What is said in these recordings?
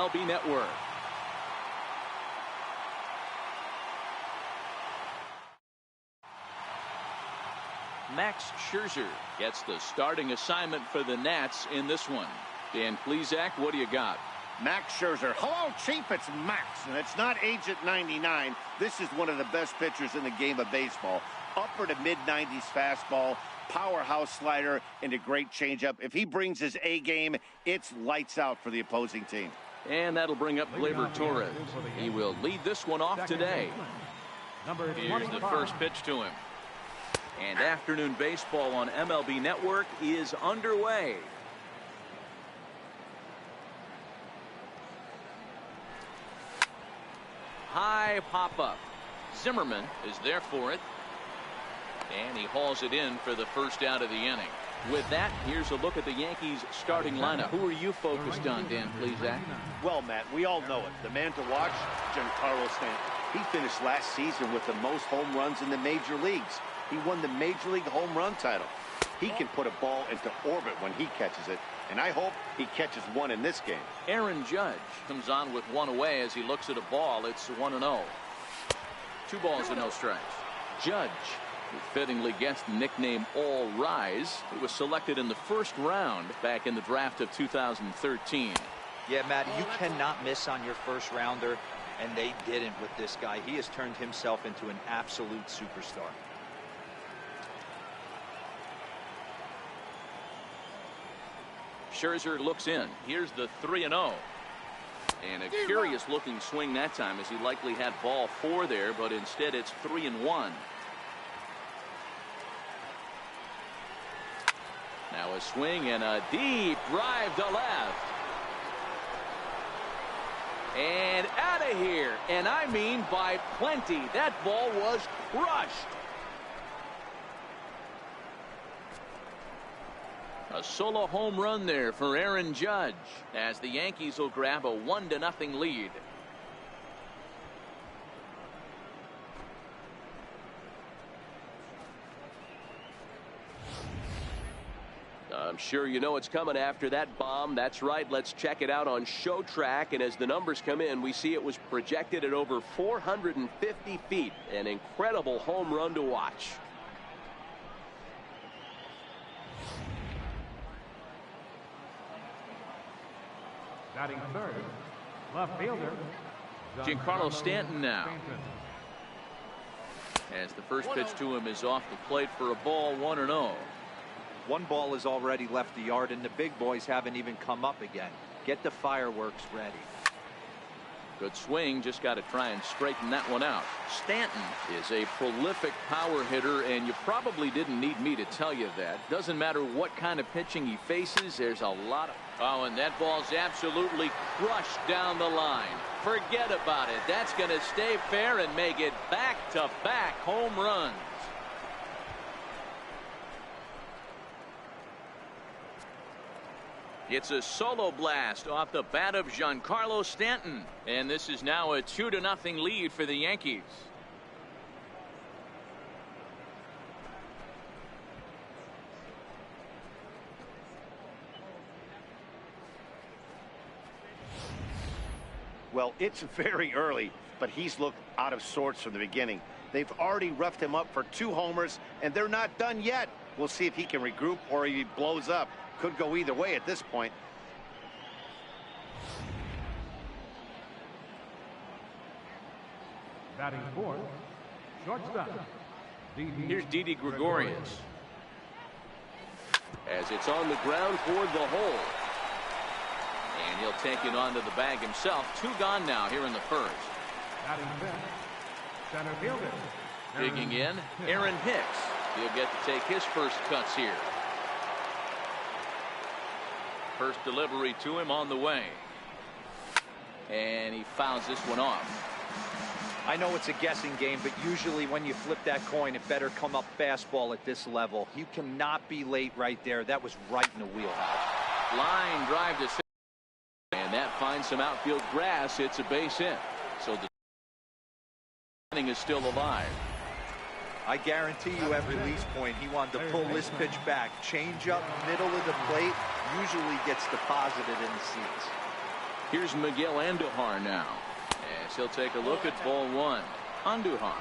MLB Network. Max Scherzer gets the starting assignment for the Nats in this one. Dan Plesac, what do you got? Max Scherzer. Hello, Chief. It's Max, and it's not Agent 99. This is one of the best pitchers in the game of baseball. Upper to mid-90s fastball, powerhouse slider, and a great changeup. If he brings his A game, it's lights out for the opposing team. And that'll bring up Gleyber Torres. He will lead this one off today. Here's the first pitch to him. And afternoon baseball on MLB Network is underway. High pop-up. Zimmerman is there for it. And he hauls it in for the first out of the inning. With that, here's a look at the Yankees starting lineup. Who are you focused on, Dan Plesac? Well, Matt, we all know it. The man to watch, Giancarlo Stanton. He finished last season with the most home runs in the major leagues. He won the Major League home run title. He can put a ball into orbit when he catches it, and I hope he catches one in this game. Aaron Judge comes on with one away as he looks at a ball. It's 1-0. 2 balls and no strikes. Judge, who fittingly gets the nickname All Rise, he was selected in the first round back in the draft of 2013. Yeah, Matt, you cannot miss on your first rounder, and they didn't with this guy. He has turned himself into an absolute superstar. Scherzer looks in. Here's the 3-0. And a curious looking swing that time, as he likely had ball 4 there, but instead it's 3-1. Now a swing and a deep drive to left. And out of here. And I mean by plenty. That ball was crushed. A solo home run there for Aaron Judge as the Yankees will grab a 1-0 lead. I'm sure you know it's coming after that bomb. That's right. Let's check it out on Show Track. And as the numbers come in, we see it was projected at over 450 feet. An incredible home run to watch. Batting third, left fielder, Giancarlo Stanton now. As the first pitch to him is off the plate for a ball, 1-0. One ball has already left the yard, and the big boys haven't even come up again. Get the fireworks ready. Good swing, just got to try and straighten that one out. Stanton is a prolific power hitter, and you probably didn't need me to tell you that. Doesn't matter what kind of pitching he faces, there's a lot of... Oh, and that ball's absolutely crushed down the line. Forget about it. That's going to stay fair and make it back-to-back home runs. It's a solo blast off the bat of Giancarlo Stanton. And this is now a 2-0 lead for the Yankees. Well, it's very early, but he's looked out of sorts from the beginning. They've already roughed him up for 2 homers, and they're not done yet. We'll see if he can regroup or he blows up. Could go either way at this point. batting fourth, shortstop. Here's Didi Gregorius. As it's on the ground toward the hole. And he'll take it onto the bag himself. 2 gone now here in the first. Batting fifth, center fielder. Digging in, Aaron Hicks. He'll get to take his first cuts here. First delivery to him on the way. And he fouls this one off. I know it's a guessing game, but usually when you flip that coin, it better come up fastball at this level. You cannot be late right there. That was right in the wheelhouse. Line drive to center. And that finds some outfield grass. It's a base hit. So the inning is still alive. I guarantee you at release point, he wanted to pull this pitch back. Change up, middle of the plate, usually gets deposited in the seats. Here's Miguel Andujar now, as he'll take a look at ball one. Andujar,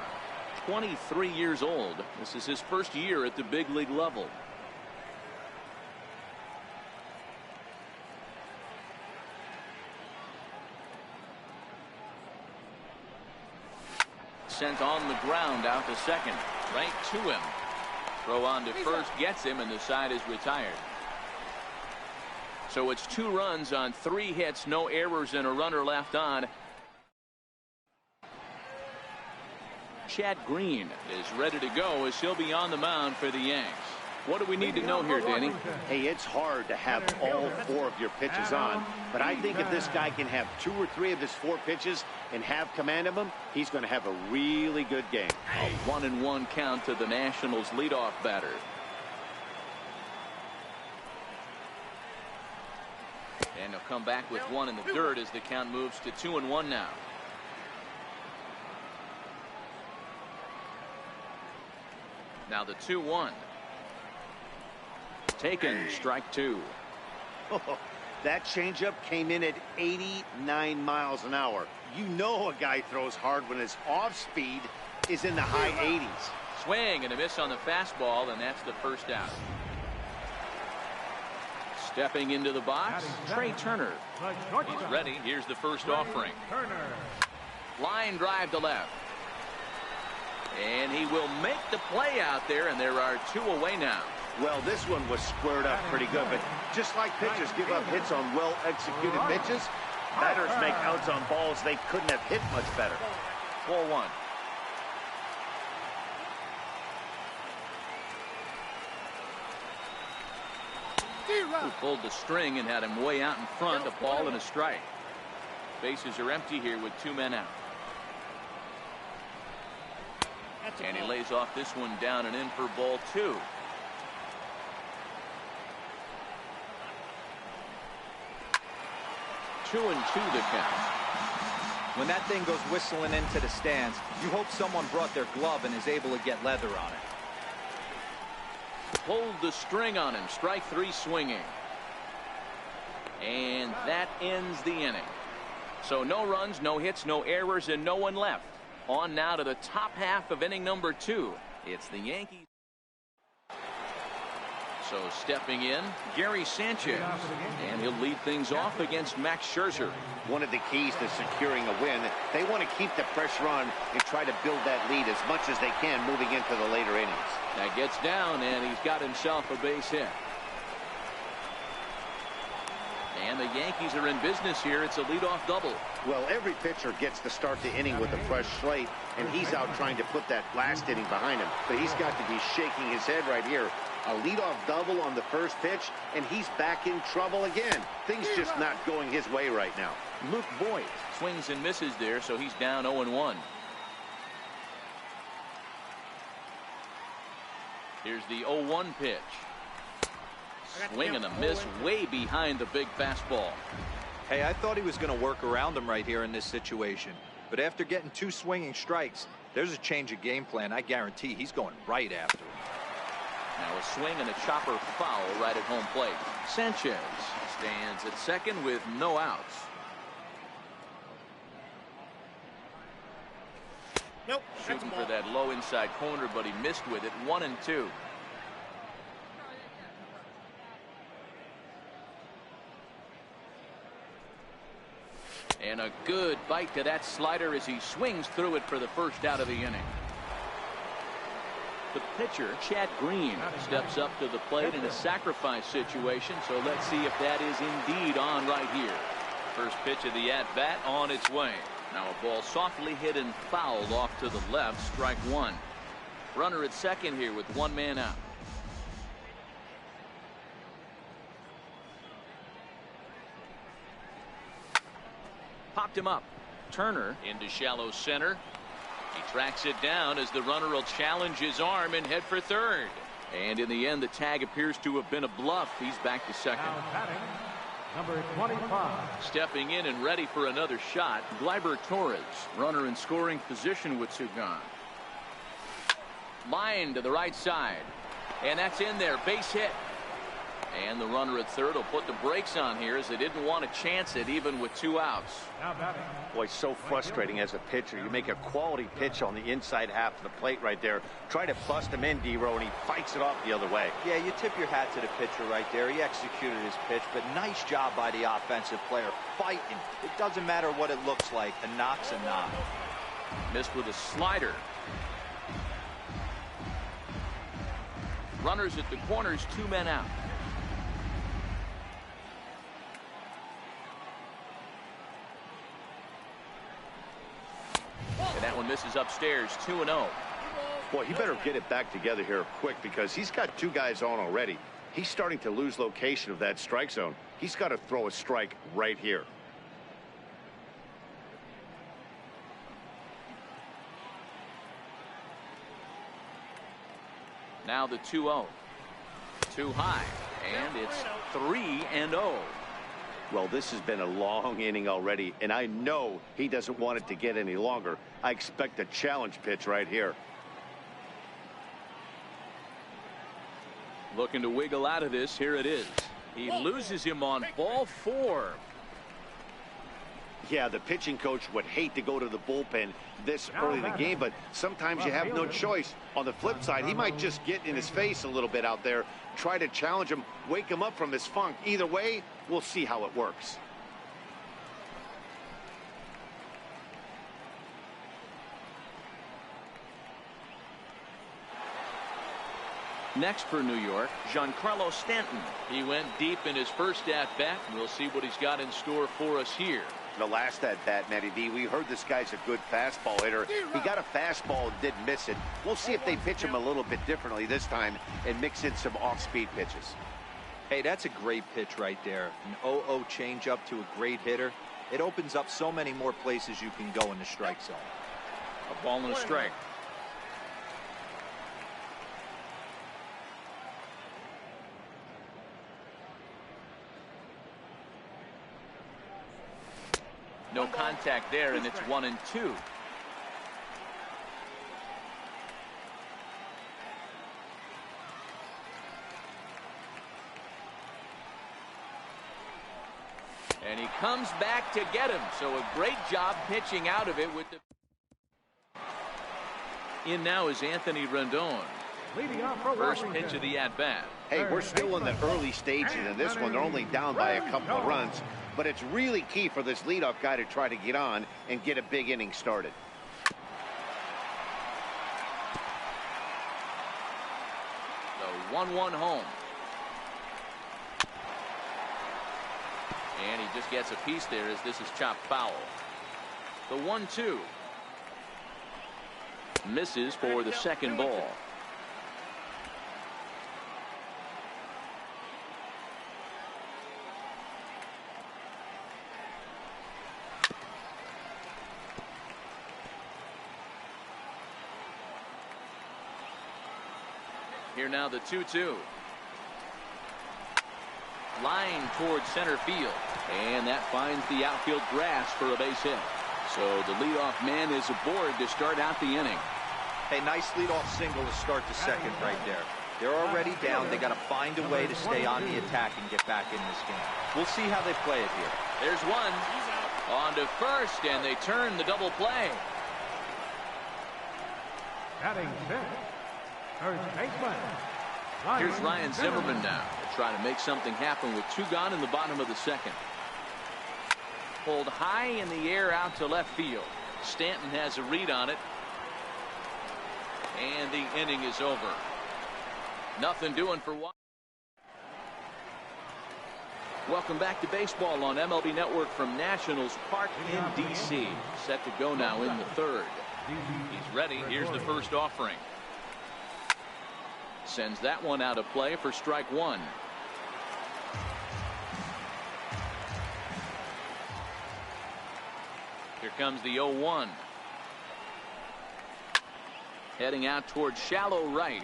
23 years old. This is his first year at the big league level. Sent on the ground out to second. Right to him. Throw on to first gets him, and the side is retired. So it's 2 runs on 3 hits, no errors, and a runner left on. Chad Green is ready to go as he'll be on the mound for the Yanks. What do we need to know here, Danny? Hey, it's hard to have all 4 of your pitches on, but I think if this guy can have 2 or 3 of his 4 pitches and have command of them, he's going to have a really good game. A 1-1 count to the Nationals leadoff batter. And he'll come back with 1 in the dirt as the count moves to 2-1 now. Now the 2-1. Taken, strike 2. Oh, that changeup came in at 89 miles an hour. You know a guy throws hard when his off speed is in the high 80s. Swing and a miss on the fastball, and that's the first out. Stepping into the box, Trey Turner. He's ready. Here's the first offering. Line drive to left. And he will make the play out there, and there are 2 away now. Well, this one was squared up pretty good, but just like pitchers give up hits on well-executed pitches, batters make outs on balls they couldn't have hit much better. 4-1. Who pulled the string and had him way out in front, a ball and a strike. Bases are empty here with 2 men out. And he lays off this one down and in for ball 2. Two and 2 the count. When that thing goes whistling into the stands, you hope someone brought their glove and is able to get leather on it. Pulled the string on him. Strike 3 swinging. And that ends the inning. So no runs, no hits, no errors, and no one left. On now to the top half of inning number 2. It's the Yankees. So stepping in, Gary Sanchez. And he'll lead things off against Max Scherzer. One of the keys to securing a win, they want to keep the pressure on and try to build that lead as much as they can moving into the later innings. That gets down, and he's got himself a base hit. And the Yankees are in business here. It's a leadoff double. Well, every pitcher gets to start the inning with a fresh slate, and he's out trying to put that last inning behind him. But he's got to be shaking his head right here. A leadoff double on the first pitch, and he's back in trouble again. Things just not going his way right now. Luke Voigt swings and misses there, so he's down 0-1. Here's the 0-1 pitch. Swing and a miss way behind the big fastball. Hey, I thought he was going to work around him right here in this situation. But after getting 2 swinging strikes, there's a change of game plan. I guarantee he's going right after him. Now a swing and a chopper foul right at home plate. Sanchez stands at second with no outs. Nope. Shooting for that low inside corner, but he missed with it. 1-2. And a good bite to that slider as he swings through it for the first out of the inning. The pitcher, Chad Green, steps up to the plate in a sacrifice situation, so let's see if that is indeed on right here. First pitch of the at-bat on its way. Now a ball softly hit and fouled off to the left, strike 1. Runner at second here with 1 man out. Popped him up. Turner into shallow center. He tracks it down as the runner will challenge his arm and head for third. And in the end, the tag appears to have been a bluff. He's back to second. Now batting, number 25. Stepping in and ready for another shot, Gleyber Torres, runner in scoring position with 2 gone. Line to the right side. And that's in there. Base hit. And the runner at third will put the brakes on here as they didn't want to chance it even with 2 outs. Boy, so frustrating as a pitcher. You make a quality pitch on the inside half of the plate right there. Try to bust him in, D-Row, and he fights it off the other way. Yeah, you tip your hat to the pitcher right there. He executed his pitch, but nice job by the offensive player fighting. It doesn't matter what it looks like. A knock's a knock. Missed with a slider. Runners at the corners, 2 men out. And that one misses upstairs, 2-0. Boy, he better get it back together here quick because he's got 2 guys on already. He's starting to lose location of that strike zone. He's got to throw a strike right here. Now the 2-0. Too high, and it's 3-0. Well, this has been a long inning already, and I know he doesn't want it to get any longer. I expect a challenge pitch right here. Looking to wiggle out of this. Here it is. He loses him on ball 4. Yeah, the pitching coach would hate to go to the bullpen this early in the game, but sometimes you have no choice. On the flip side, he might just get in his face a little bit out there, try to challenge him, wake him up from his funk. Either way, we'll see how it works. Next for New York, Giancarlo Stanton. He went deep in his first at-bat. We'll see what he's got in store for us here. The last at-bat, Matty D, we heard this guy's a good fastball hitter. He got a fastball and didn't miss it. We'll see if they pitch him a little bit differently this time and mix in some off-speed pitches. Hey, that's a great pitch right there. An 0-0 changeup to a great hitter. It opens up so many more places you can go in the strike zone. A ball and a strike. No contact there, and it's 1-2. And he comes back to get him. So a great job pitching out of it with the... In now is Anthony Rendon. First pitch of the at-bat. Hey, we're still in the early stages in this one. They're only down by a couple of runs. But it's really key for this leadoff guy to try to get on and get a big inning started. The 1-1 home. And he just gets a piece there as this is chopped foul. The 1-2. Misses for the second ball. Here now the 2-2. Line towards center field. And that finds the outfield grass for a base hit. So the leadoff man is aboard to start out the inning. Hey, nice leadoff single to start the second right there. They're already down. They got to find a way to stay on the attack and get back in this game. We'll see how they play it here. There's one. On to first, and they turn the double play. Batting fifth. First baseman. Here's Ryan Zimmerman now to try to make something happen with 2 gone in the bottom of the second. Pulled high in the air out to left field. Stanton has a read on it. And the inning is over. Nothing doing for one. Welcome back to baseball on MLB Network from Nationals Park in D.C. Set to go now in the third. He's ready. Here's the first offering. Sends that one out of play for strike 1. Here comes the 0-1. Heading out towards shallow right.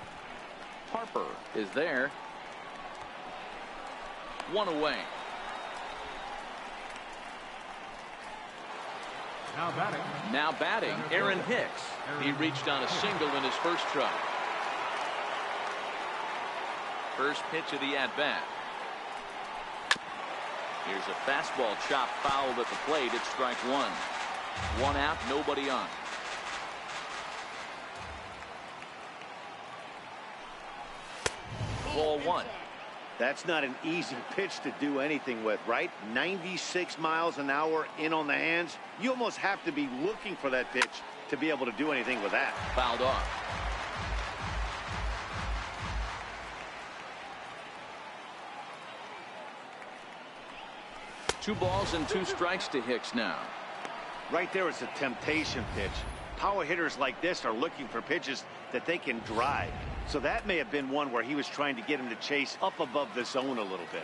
Harper is there. 1 away. Now batting, Aaron Hicks. He reached on a single in his first try. First pitch of the at-bat. Here's a fastball chop fouled at the plate. It's strike one. One out, nobody on. Ball one. That's not an easy pitch to do anything with, right? 96 miles an hour in on the hands. You almost have to be looking for that pitch to be able to do anything with that. Fouled off. Two balls and two strikes to Hicks now. Right there, it's a temptation pitch. Power hitters like this are looking for pitches that they can drive. So that may have been one where he was trying to get him to chase up above the zone a little bit.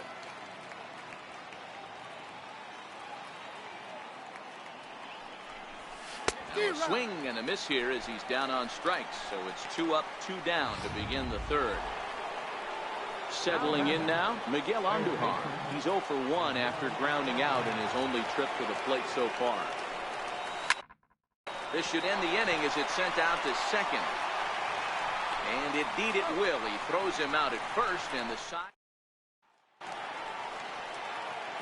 Now a swing and a miss here as he's down on strikes. So it's 2 up, 2 down to begin the third. Settling in now, Miguel Andujar. He's 0 for 1 after grounding out in his only trip to the plate so far. This should end the inning as it's sent out to second. And indeed it will. He throws him out at first, and the side.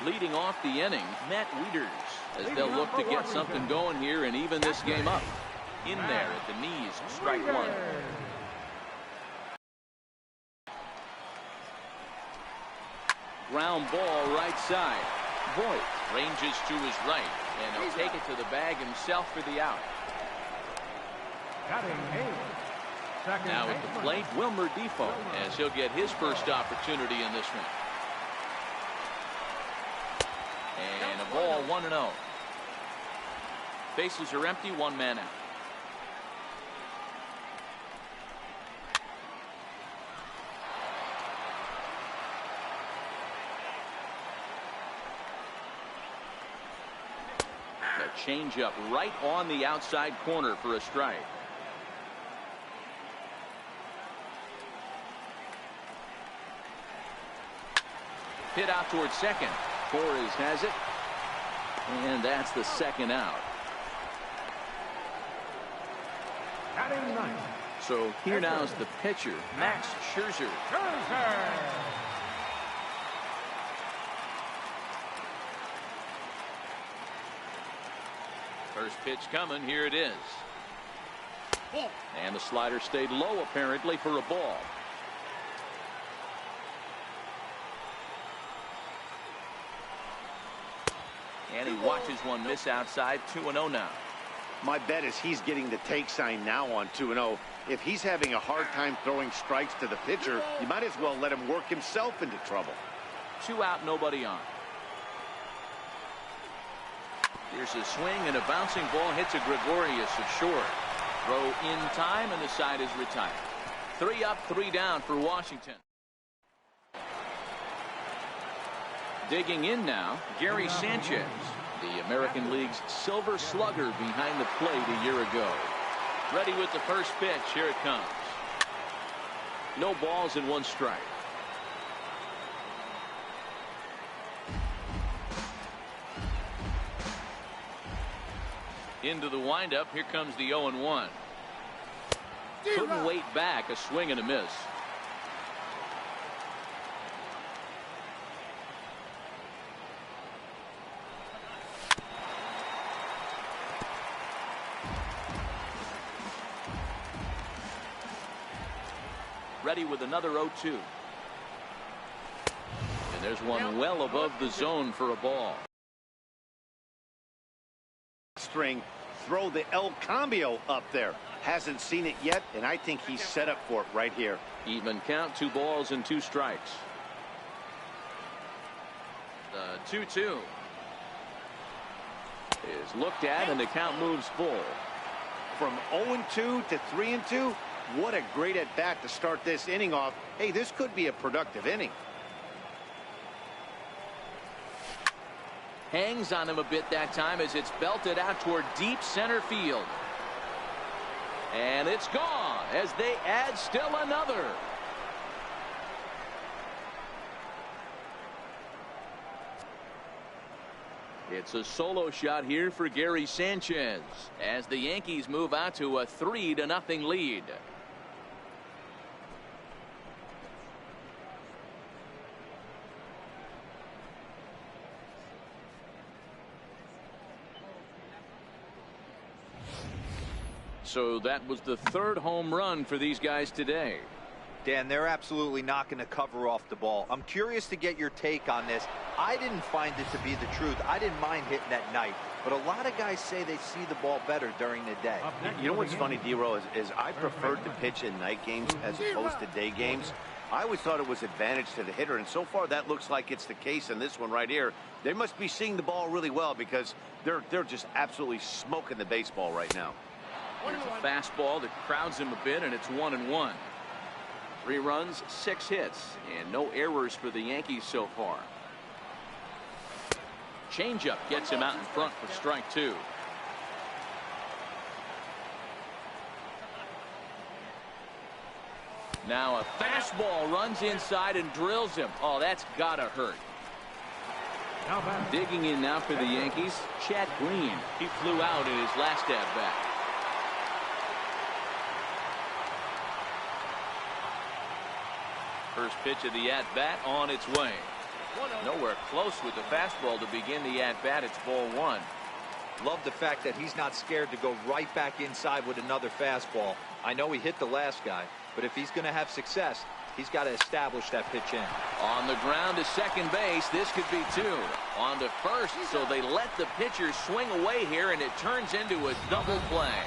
Leading off the inning, Matt Wieters, as they'll look to get something going here and even this game up. In there at the knees, strike one. Ground ball right side. Voit ranges to his right, and he'll take it to the bag himself for the out. Now at the plate, Wilmer Defoe, as he'll get his first opportunity in this one. And a ball 1-0. Bases are empty, 1 man out. The changeup right on the outside corner for a strike. Hit out towards second. Torres has it. And that's the second out. So here now is the pitcher, Max Scherzer. First pitch coming. Here it is. And the slider stayed low apparently for a ball. And he watches one miss outside. 2-0 now. My bet is he's getting the take sign now on 2-0. If he's having a hard time throwing strikes to the pitcher, you might as well let him work himself into trouble. 2 out, nobody on. Here's a swing, and a bouncing ball hits a Gregorius at short. Throw in time, and the side is retired. 3 up, 3 down for Washington. Digging in now, Gary Sanchez, the American League's silver slugger behind the plate a year ago. Ready with the first pitch. Here it comes. No balls and 1 strike. Into the windup. Here comes the 0-1. Couldn't wait back. A swing and a miss. Ready with another 0-2. And there's one well above the zone for a ball. String, throw the El Cambio up there. Hasn't seen it yet, and I think he's set up for it right here. Even count, 2 balls and 2 strikes. The 2-2 is looked at, and the count moves full. From 0-2 to 3-2. What a great at-bat to start this inning off. Hey, this could be a productive inning. Hangs on him a bit that time as it's belted out toward deep center field. And it's gone as they add still another. It's a solo shot here for Gary Sanchez as the Yankees move out to a 3-0 lead. So that was the third home run for these guys today. Dan, they're absolutely not going to cover off the ball. I'm curious to get your take on this. I didn't find it to be the truth. I didn't mind hitting at night, but a lot of guys say they see the ball better during the day. You know what's funny, D-Row, is I preferred to pitch in night games as opposed to day games. I always thought it was advantage to the hitter, and so far that looks like it's the case in this one right here. They must be seeing the ball really well because they're just absolutely smoking the baseball right now. Here's a fastball that crowds him a bit, and it's 1-1. 3 runs, 6 hits, and no errors for the Yankees so far. Changeup gets him out in front for strike 2. Now a fastball runs inside and drills him. Oh, that's gotta hurt. Digging in now for the Yankees, Chad Green. He flew out in his last at-bat. First pitch of the at-bat on its way. Nowhere close with the fastball to begin the at-bat. It's ball 1. Love the fact that he's not scared to go right back inside with another fastball. I know he hit the last guy, but if he's going to have success, he's got to establish that pitch in. On the ground to second base. This could be 2. On to first, so they let the pitcher swing away here, and it turns into a double play.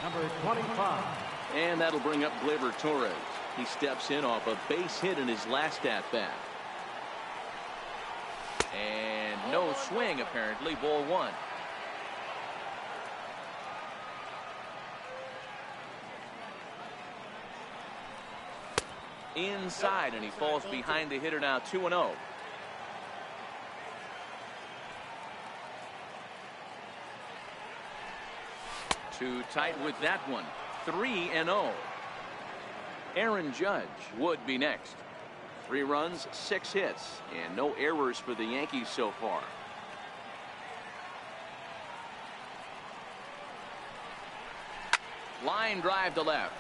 Number 25. And that'll bring up Gleyber Torres. He steps in off a base hit in his last at-bat. And no swing, apparently. Ball 1. Inside, and he falls behind the hitter now. 2-0. Too tight with that one. 3-0. Aaron Judge would be next. 3 runs, 6 hits, and no errors for the Yankees so far. Line drive to left.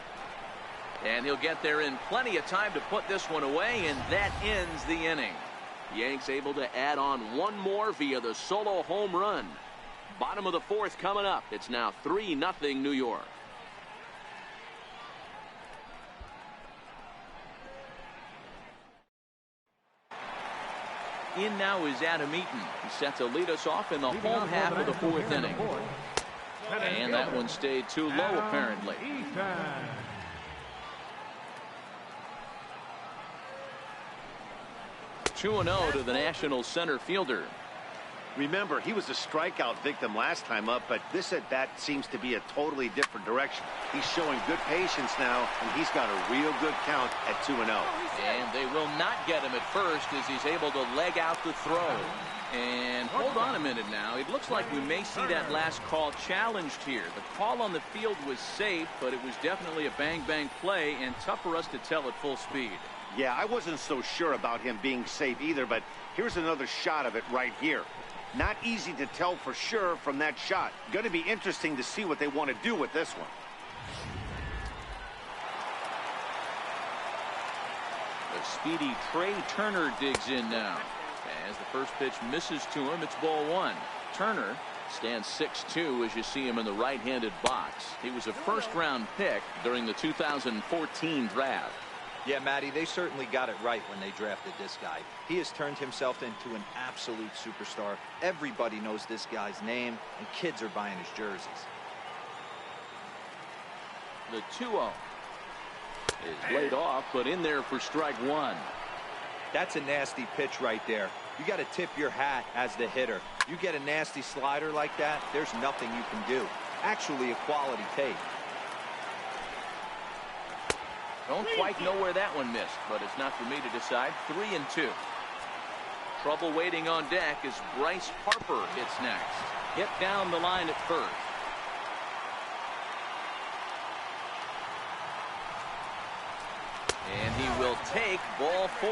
And he'll get there in plenty of time to put this one away, and that ends the inning. Yanks able to add on one more via the solo home run. Bottom of the 4th coming up. It's now 3-0 New York. In now is Adam Eaton. He's set to lead us off in the home half of the 4th inning. And that one stayed too low, apparently. 2-0 to the National center fielder. Remember, he was a strikeout victim last time up, but this at-bat seems to be a totally different direction. He's showing good patience now, and he's got a real good count at 2-0. And they will not get him at first as he's able to leg out the throw. And hold on a minute now. It looks like we may see that last call challenged here. The call on the field was safe, but it was definitely a bang-bang play and tough for us to tell at full speed. Yeah, I wasn't so sure about him being safe either, but here's another shot of it right here. Not easy to tell for sure from that shot. Going to be interesting to see what they want to do with this one. The speedy Trey Turner digs in now. As the first pitch misses to him, it's ball 1. Turner stands 6'2" as you see him in the right-handed box. He was a first-round pick during the 2014 draft. Yeah, Matty, they certainly got it right when they drafted this guy. He has turned himself into an absolute superstar. Everybody knows this guy's name, and kids are buying his jerseys. The 2-0 is laid off, but in there for strike 1. That's a nasty pitch right there. You got to tip your hat as the hitter. You get a nasty slider like that, there's nothing you can do. Actually, a quality take. Don't quite know where that one missed, but it's not for me to decide. 3-2. Trouble waiting on deck as Bryce Harper hits next. Hit down the line at first. And he will take ball 4.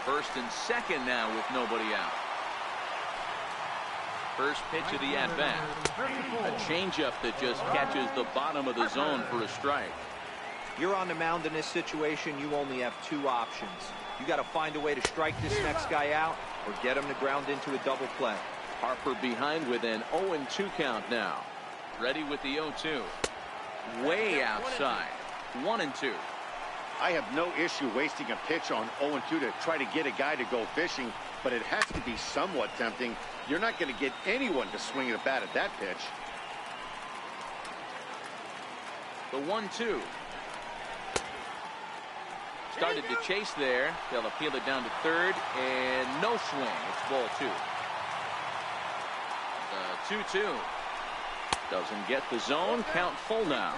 First and second now with nobody out. First pitch of the at-bat. A changeup that just catches the bottom of the zone for a strike. You're on the mound in this situation, you only have 2 options. You got to find a way to strike this next guy out or get him to ground into a double play. Harper behind with an 0-2 count now. Ready with the 0-2. way outside. 1-2. I have no issue wasting a pitch on 0-2 to try to get a guy to go fishing, but it has to be somewhat tempting. You're not going to get anyone to swing at a bat at that pitch. The 1-2. Started to chase there. They'll appeal it down to third, and no swing. It's ball 2. The 2-2. Doesn't get the zone. Count full now.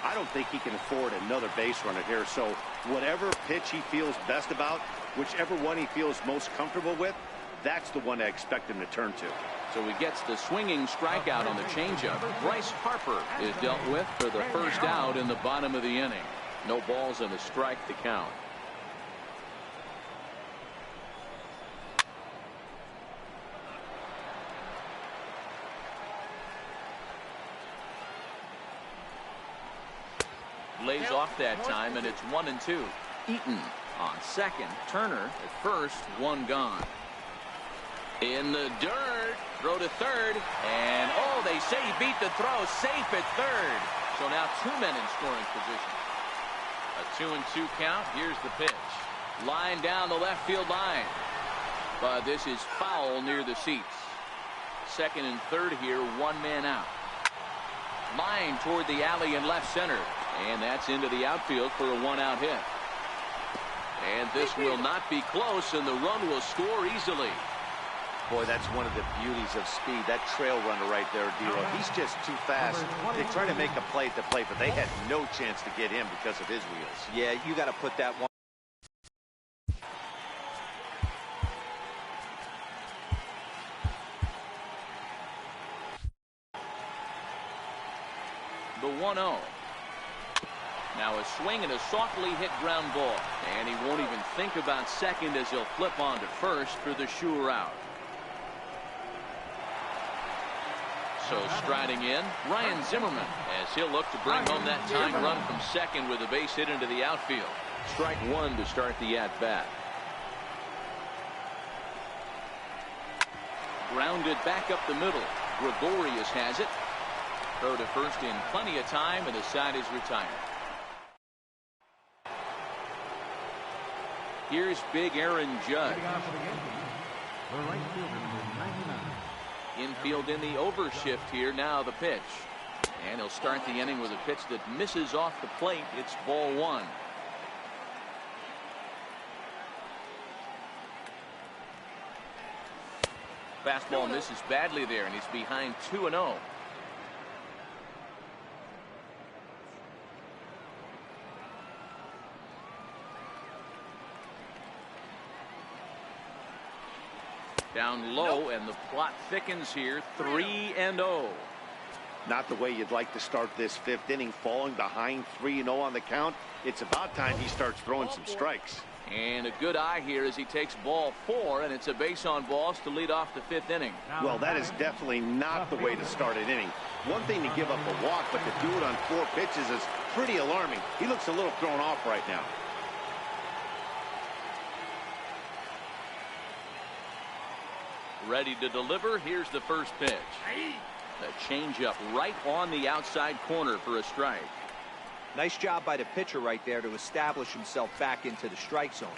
I don't think he can afford another base runner here, so whatever pitch he feels best about, whichever one he feels most comfortable with, that's the one I expect him to turn to. So he gets the swinging strikeout on the changeup. Bryce Harper is dealt with for the first out in the bottom of the inning. No balls and a strike to count. Lays off that time, and it's 1-2. Eaton on second. Turner at first. One gone. In the dirt. Throw to third. And, oh, they say he beat the throw. Safe at third. So now 2 men in scoring position. A 2-2 count. Here's the pitch. Line down the left field line. But this is foul near the seats. Second and third here. 1 man out. Line toward the alley in left center. And that's into the outfield for a 1-out hit. And this will not be close, and the run will score easily. Boy, that's one of the beauties of speed. That trail runner right there, D-Lo. He's just too fast. They try to make a play at the plate, but they had no chance to get him because of his wheels. Yeah, you got to put that one. The 1-0. Now a swing and a softly hit ground ball. And he won't even think about second as he'll flip on to first for the sure out. So striding in, Ryan Zimmerman, as he'll look to bring home that tying run from second with a base hit into the outfield. Strike one to start the at-bat. Grounded back up the middle. Gregorius has it. Throw to first in plenty of time, and the side is retired. Here's big Aaron Judge. Infield in the overshift here. Now the pitch. And he'll start the inning with a pitch that misses off the plate. It's ball 1. Fastball misses badly there, and he's behind 2-0. Down low, and the plot thickens here. 3-0. Not the way you'd like to start this 5th inning, falling behind 3-0 on the count. It's about time he starts throwing some strikes. And a good eye here as he takes ball 4, and it's a base on balls to lead off the 5th inning. Well, that is definitely not the way to start an inning. One thing to give up a walk, but to do it on 4 pitches is pretty alarming. He looks a little thrown off right now. Ready to deliver. Here's the first pitch. The changeup right on the outside corner for a strike. Nice job by the pitcher right there to establish himself back into the strike zone.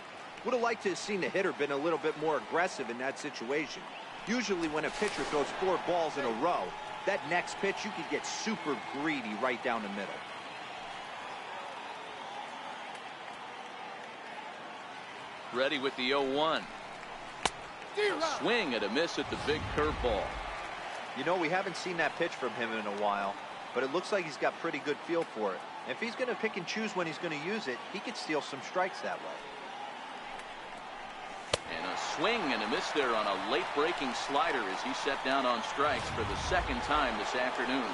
Would have liked to have seen the hitter been a little bit more aggressive in that situation. Usually when a pitcher throws 4 balls in a row, that next pitch you could get super greedy right down the middle. Ready with the 0-1. Swing and a miss at the big curveball. You know, we haven't seen that pitch from him in a while, but it looks like he's got pretty good feel for it. If he's going to pick and choose when he's going to use it, he could steal some strikes that way. And a swing and a miss there on a late breaking slider as he set down on strikes for the 2nd time this afternoon.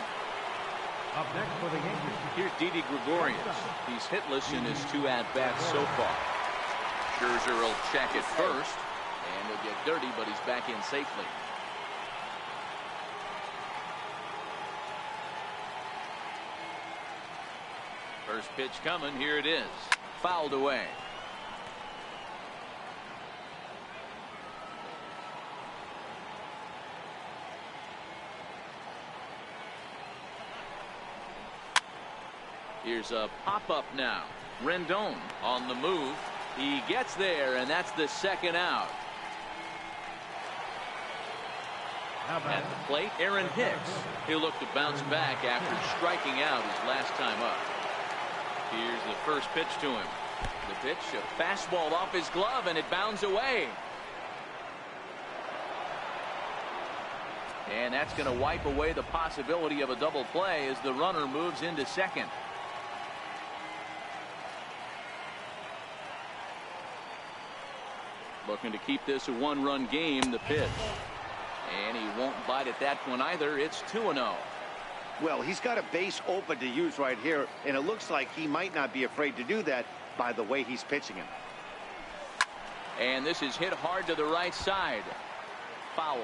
Up next for the Yankees. Here's Didi Gregorius. He's hitless in his 2 at-bats so far. Scherzer will check it first. And he'll get dirty, but he's back in safely. First pitch coming. Here it is. Fouled away. Here's a pop-up now. Rendon on the move. He gets there, and that's the second out. At the plate, Aaron Hicks. He'll look to bounce back after striking out his last time up. Here's the first pitch to him. The pitch, a fastball off his glove, and it bounds away. And that's going to wipe away the possibility of a double play as the runner moves into second. Looking to keep this a one-run game. The pitch. And he won't bite at that one either. It's 2-0. Well, he's got a base open to use right here, and it looks like he might not be afraid to do that by the way he's pitching him. And this is hit hard to the right side. Foul.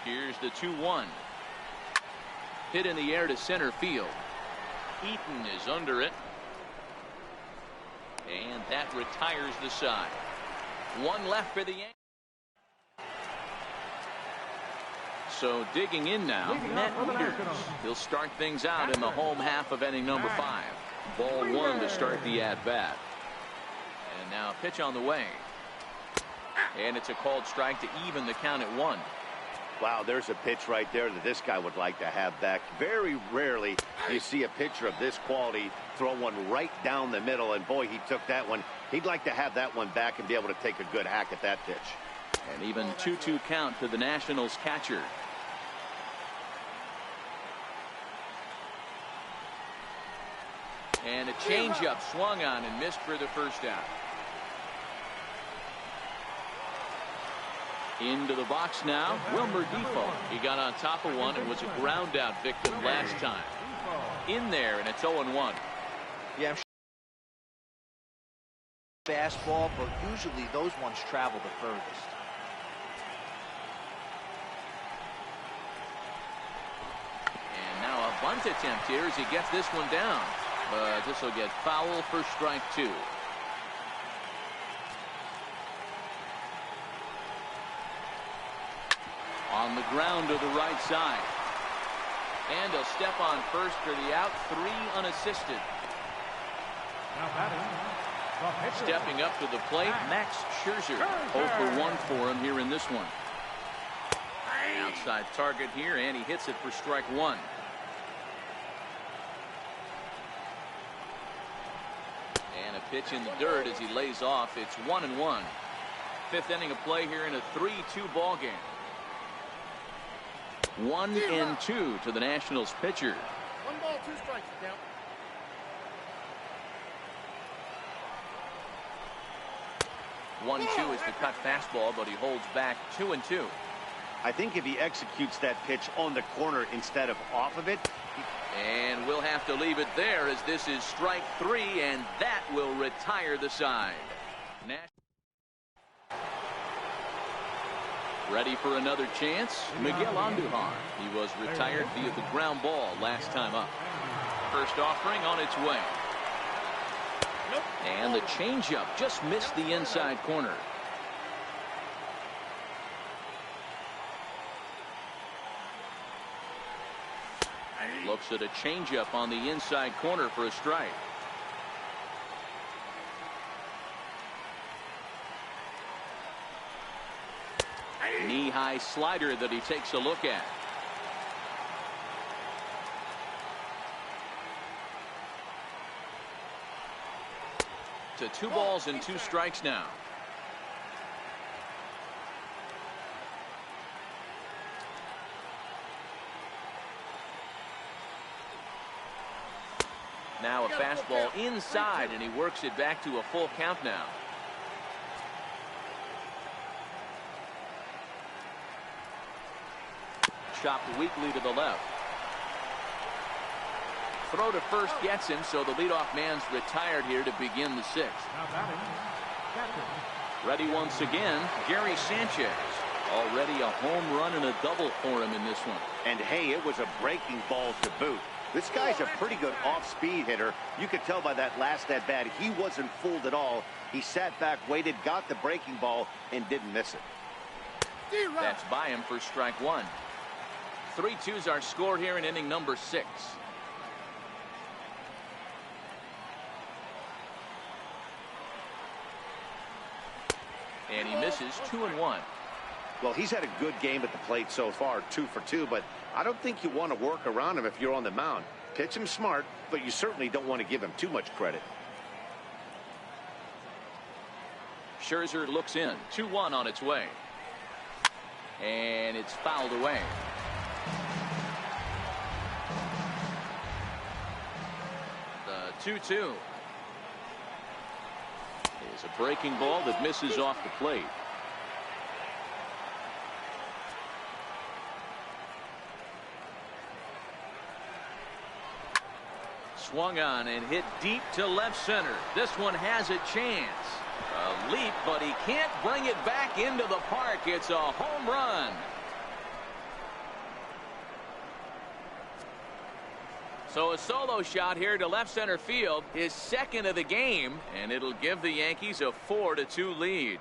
Here's the 2-1. Hit in the air to center field. Eaton is under it. And that retires the side. One left for the Yankees. So digging in now, Matt Peters. He'll start things out in the home half of inning number 5. Ball 1 to start the at-bat. And now pitch on the way. And it's a called strike to even the count at 1. Wow, there's a pitch right there that this guy would like to have back. Very rarely do you see a pitcher of this quality throw one right down the middle, and boy, he took that one. He'd like to have that one back and be able to take a good hack at that pitch. And even 2-2 count to the Nationals catcher. And a changeup swung on and missed for the first out. Into the box now, Wilmer Defoe. He got on top of one and was a ground out victim last time. In there, and it's 0-1. Yeah, I'm sure fastball, but usually those ones travel the furthest. And now a bunt attempt here as he gets this one down. But this will get foul for strike 2. On the ground to the right side. And he'll step on first for the out. 3 unassisted. Stepping up to the plate, Max Scherzer. 0 for 1 for him here in this one. Outside target here, and he hits it for strike 1. And a pitch in the dirt as he lays off. It's 1-1. 5th inning of play here in a 3-2 ball game. 1-2 to the Nationals pitcher. 1 ball, 2 strikes count. One 2 is the cut fastball, but he holds back 2-2. I think if he executes that pitch on the corner instead of off of it. And we'll have to leave it there as this is strike 3, and that will retire the side. Ready for another chance? Miguel Andujar. He was retired via the ground ball last time up. First offering on its way. And the changeup just missed the inside corner. Looks at a changeup on the inside corner for a strike. Knee-high slider that he takes a look at. To 2 balls and 2 strikes now. Now a fastball inside, and he works it back to a full count now. Chopped weakly to the left. Throw to first gets him, so the leadoff man's retired here to begin the 6th. Ready once again, Gary Sanchez. Already a home run and a double for him in this one. And hey, it was a breaking ball to boot. This guy's a pretty good off-speed hitter. You could tell by that last at-bat he wasn't fooled at all. He sat back, waited, got the breaking ball, and didn't miss it. That's by him for strike one. 3-2's our score here in inning number 6. And he misses 2-1. Well, he's had a good game at the plate so far, 2 for 2, but I don't think you want to work around him if you're on the mound. Pitch him smart, but you certainly don't want to give him too much credit. Scherzer looks in. 2-1 on its way. And it's fouled away. The 2-2 is a breaking ball that misses off the plate. Swung on and hit deep to left center. This one has a chance. A leap, but he can't bring it back into the park. It's a home run. So a solo shot here to left center field, his second of the game, and it'll give the Yankees a 4-2 lead.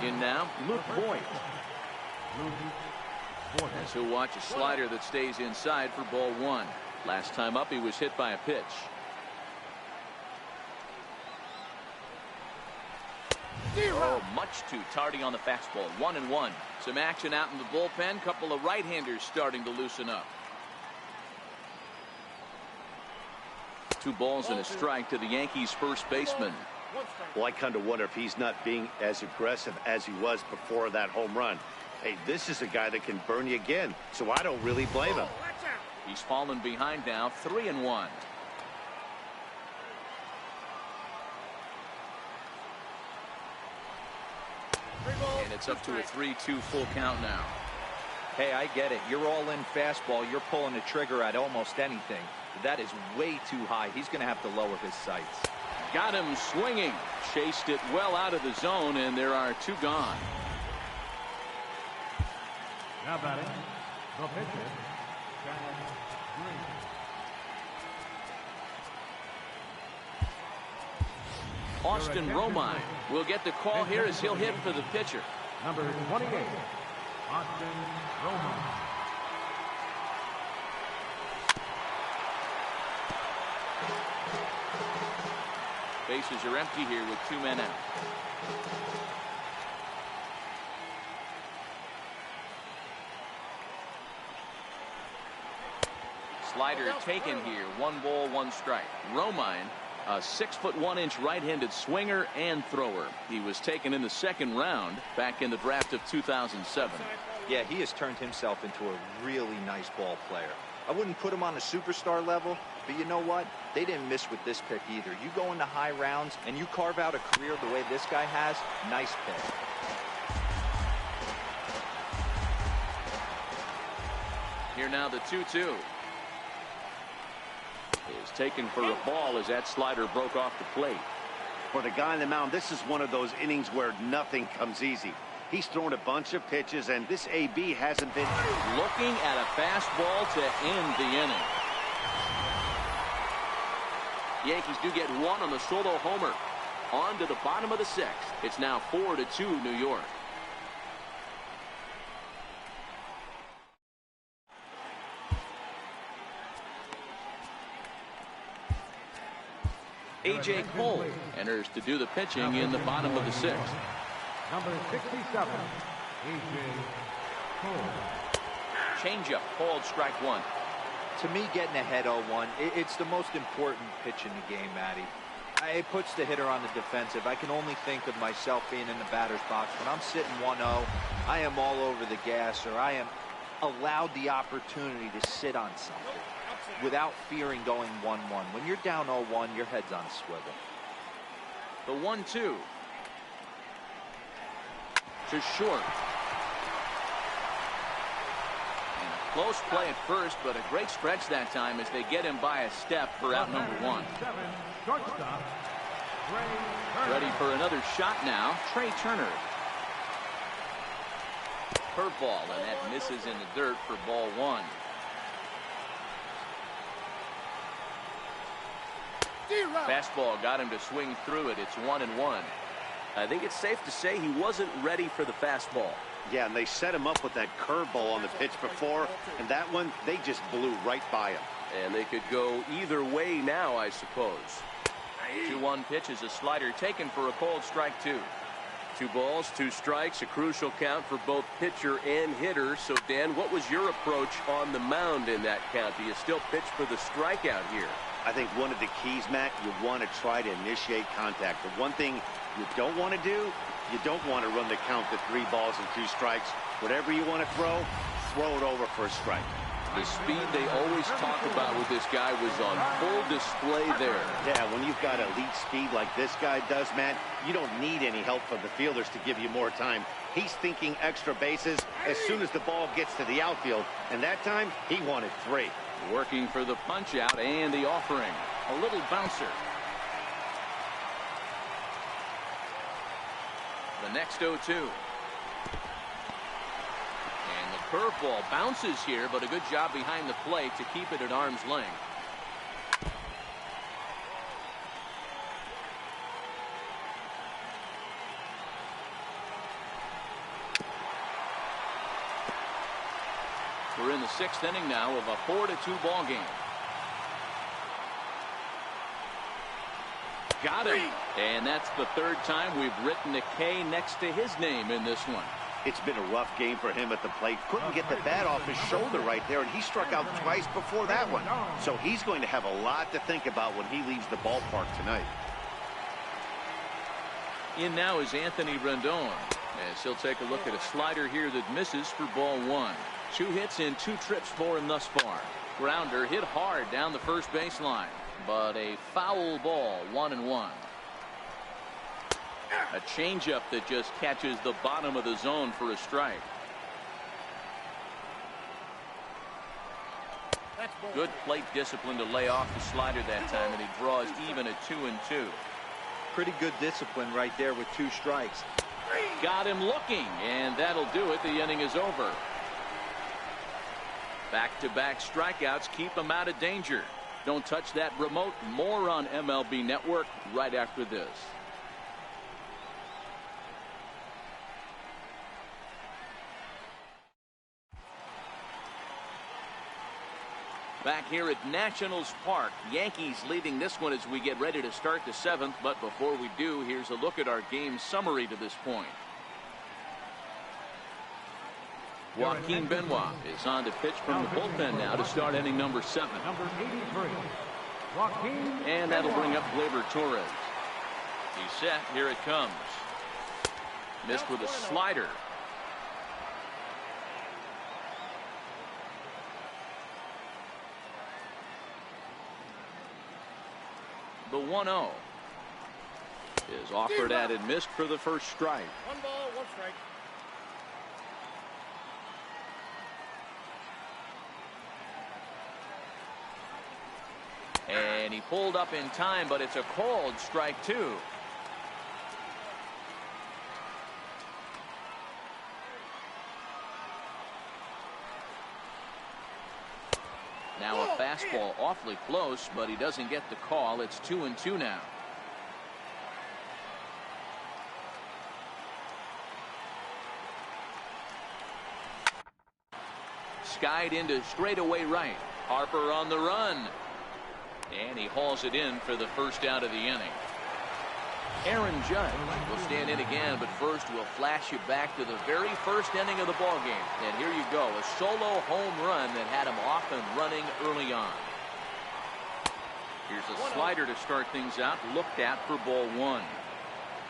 In now, Luke Voigt. As he'll watch a slider that stays inside for ball 1. Last time up, he was hit by a pitch. Oh, much too tardy on the fastball. 1-1. Some action out in the bullpen. Couple of right-handers starting to loosen up. 2 balls and a strike to the Yankees' first baseman. Well, I kind of wonder if he's not being as aggressive as he was before that home run. Hey, this is a guy that can burn you again, so I don't really blame him. He's fallen behind now, 3-1. And it's up to a 3-2 full count now. Hey, I get it. You're all in fastball. You're pulling the trigger at almost anything. That is way too high. He's going to have to lower his sights. Got him swinging. Chased it well out of the zone, and there are 2 gone. Now batting, the pitcher, Austin Romine will get the call here as he'll hit for the pitcher. Number 28, Austin Romine. Bases are empty here with 2 men out. Slider taken here. 1 ball, 1 strike. Romine, a 6'1" right-handed swinger and thrower. He was taken in the 2nd round back in the draft of 2007. Yeah, he has turned himself into a really nice ball player. I wouldn't put him on a superstar level, but you know what? They didn't miss with this pick either. You go into high rounds and you carve out a career the way this guy has, nice pick. Here now the 2-2. Is taken for a ball as that slider broke off the plate. For the guy on the mound, this is one of those innings where nothing comes easy. He's thrown a bunch of pitches, and this AB hasn't been looking at a fastball to end the inning. Yankees do get 1 on the solo homer. On to the bottom of the 6th. It's now 4-2 New York. A.J. Cole enters to do the pitching in the bottom of the 6th. Number 67, A.J. Cole. Changeup called strike 1. To me, getting ahead 0-1, it's the most important pitch in the game, Matty. It puts the hitter on the defensive. I can only think of myself being in the batter's box. When I'm sitting 1-0, I am all over the gas, or I am allowed the opportunity to sit on something without fearing going 1-1. When you're down 0-1, your head's on a swivel. The 1-2. To short. And a Close play at first, but a great stretch that time as they get him by a step for out number 1. Shortstop, Ready for another shot now, Trey Turner. Curveball, and that misses in the dirt for ball 1. Fastball got him to swing through it. It's 1-1. I think it's safe to say he wasn't ready for the fastball. Yeah, and they set him up with that curveball on the pitch before, and that one, they just blew right by him. And they could go either way now, I suppose. 2-1 pitch is a slider taken for a cold strike 2. 2 balls, 2 strikes, a crucial count for both pitcher and hitter. So, Dan, what was your approach on the mound in that count? Do you still pitch for the strikeout here? I think one of the keys, Matt, you want to try to initiate contact. The one thing you don't want to do, you don't want to run the count to 3 balls and 2 strikes. Whatever you want to throw it over for a strike. The speed they always talk about with this guy was on full display there. Yeah, when you've got elite speed like this guy does, Matt, you don't need any help from the fielders to give you more time. He's thinking extra bases as soon as the ball gets to the outfield, and that time he wanted 3. Working for the punch out and the offering. A little bouncer. The next 0-2. And the curveball bounces here, but a good job behind the plate to keep it at arm's length. We're in the 6th inning now of a 4-2 ball game. Got him. And that's the 3rd time we've written a K next to his name in this one. It's been a rough game for him at the plate. Couldn't get the bat off his shoulder right there, and he struck out twice before that one. So he's going to have a lot to think about when he leaves the ballpark tonight. In now is Anthony Rendon, as he'll take a look at a slider here that misses for ball 1. 2 hits in 2 trips for him thus far. Grounder hit hard down the first baseline, but a foul ball, 1-1. A changeup that just catches the bottom of the zone for a strike. Good plate discipline to lay off the slider that time, and he draws even at 2-2. Pretty good discipline right there with 2 strikes. Got him looking, and that'll do it. The inning is over. Back-to-back strikeouts keep him out of danger. Don't touch that remote. More on MLB Network right after this. Back here at Nationals Park, Yankees leading this one as we get ready to start the 7th. But before we do, here's a look at our game summary to this point. Joaquin Benoit is on to pitch from the bullpen now to start inning number 7. number 83, Joaquin And that'll bring up Gleyber Torres. He's set. Here it comes. Missed with a slider. The 1-0 is offered at and missed for the first strike. 1 ball, 1 strike. And he pulled up in time, but it's a called strike 2. Now a fastball awfully close, but he doesn't get the call. It's 2-2 now. Skied into straightaway right. Harper on the run. And he hauls it in for the first out of the inning. Aaron Judge will stand in again, but first we'll flash you back to the very first inning of the ball game. And here you go, a solo home run that had him off and running early on. Here's a slider to start things out, looked at for ball 1.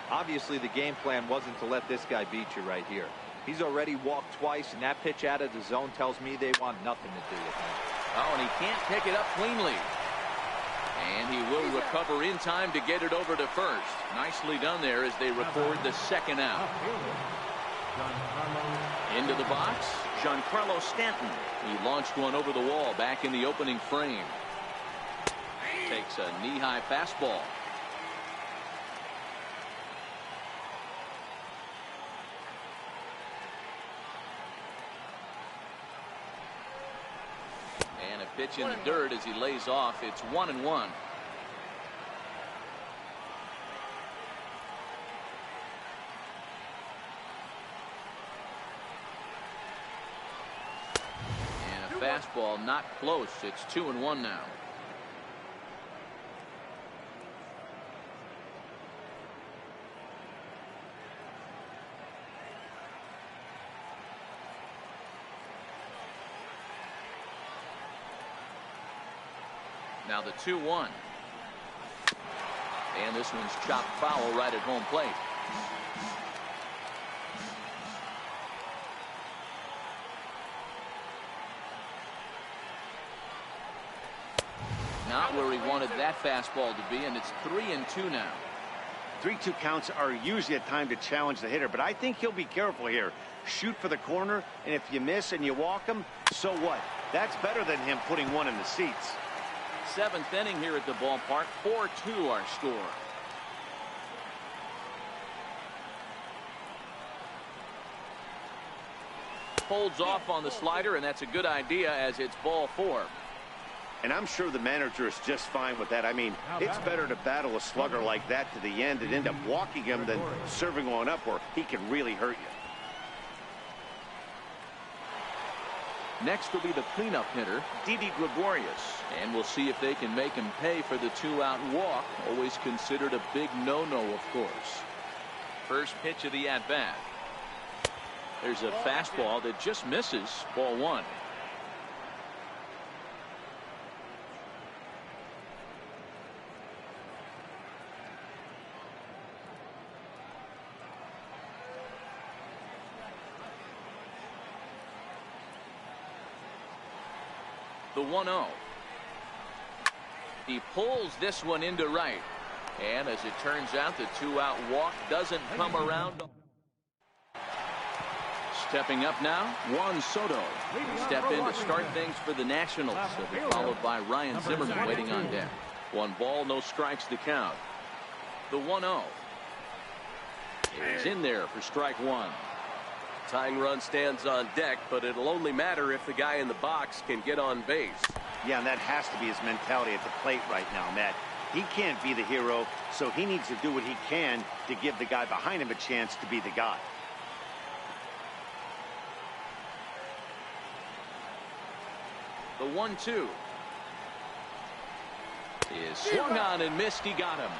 Obviously, the game plan wasn't to let this guy beat you right here. He's already walked twice, and that pitch out of the zone tells me they want nothing to do with him. Oh, and he can't pick it up cleanly. And he will recover in time to get it over to first. Nicely done there as they record the second out. Into the box, Giancarlo Stanton. He launched one over the wall back in the opening frame. Takes a knee-high fastball. And a pitch in the dirt as he lays off. It's 1-1. Fastball not close. It's 2-1 now. Now the 2-1. And this one's chopped foul right at home plate. Not where he wanted that fastball to be, and it's 3-2 now. 3-2 counts are usually a time to challenge the hitter, but I think he'll be careful here. Shoot for the corner, and if you miss and you walk him, so what? That's better than him putting one in the seats. 7th inning here at the ballpark. 4-2 our score. Holds off on the slider, and that's a good idea as it's ball 4. And I'm sure the manager is just fine with that. I mean, it's better to battle a slugger like that to the end and end up walking him than serving one up where he can really hurt you. Next will be the cleanup hitter, Didi Gregorius. And we'll see if they can make him pay for the 2-out walk. Always considered a big no-no, of course. First pitch of the at-bat. There's a fastball that just misses. Ball 1. The 1-0. He pulls this one into right. And as it turns out, the 2-out walk doesn't come around. Stepping up now, Juan Soto. Step in to start things for the Nationals. He'll be followed by Ryan Zimmerman waiting on deck. 1 ball, no strikes to count. The 1-0 is in there for strike 1. Tying run stands on deck, but it'll only matter if the guy in the box can get on base. Yeah, and that has to be his mentality at the plate right now, Matt. He can't be the hero, so he needs to do what he can to give the guy behind him a chance to be the guy. The 1-2 is swung on and missed. He got him.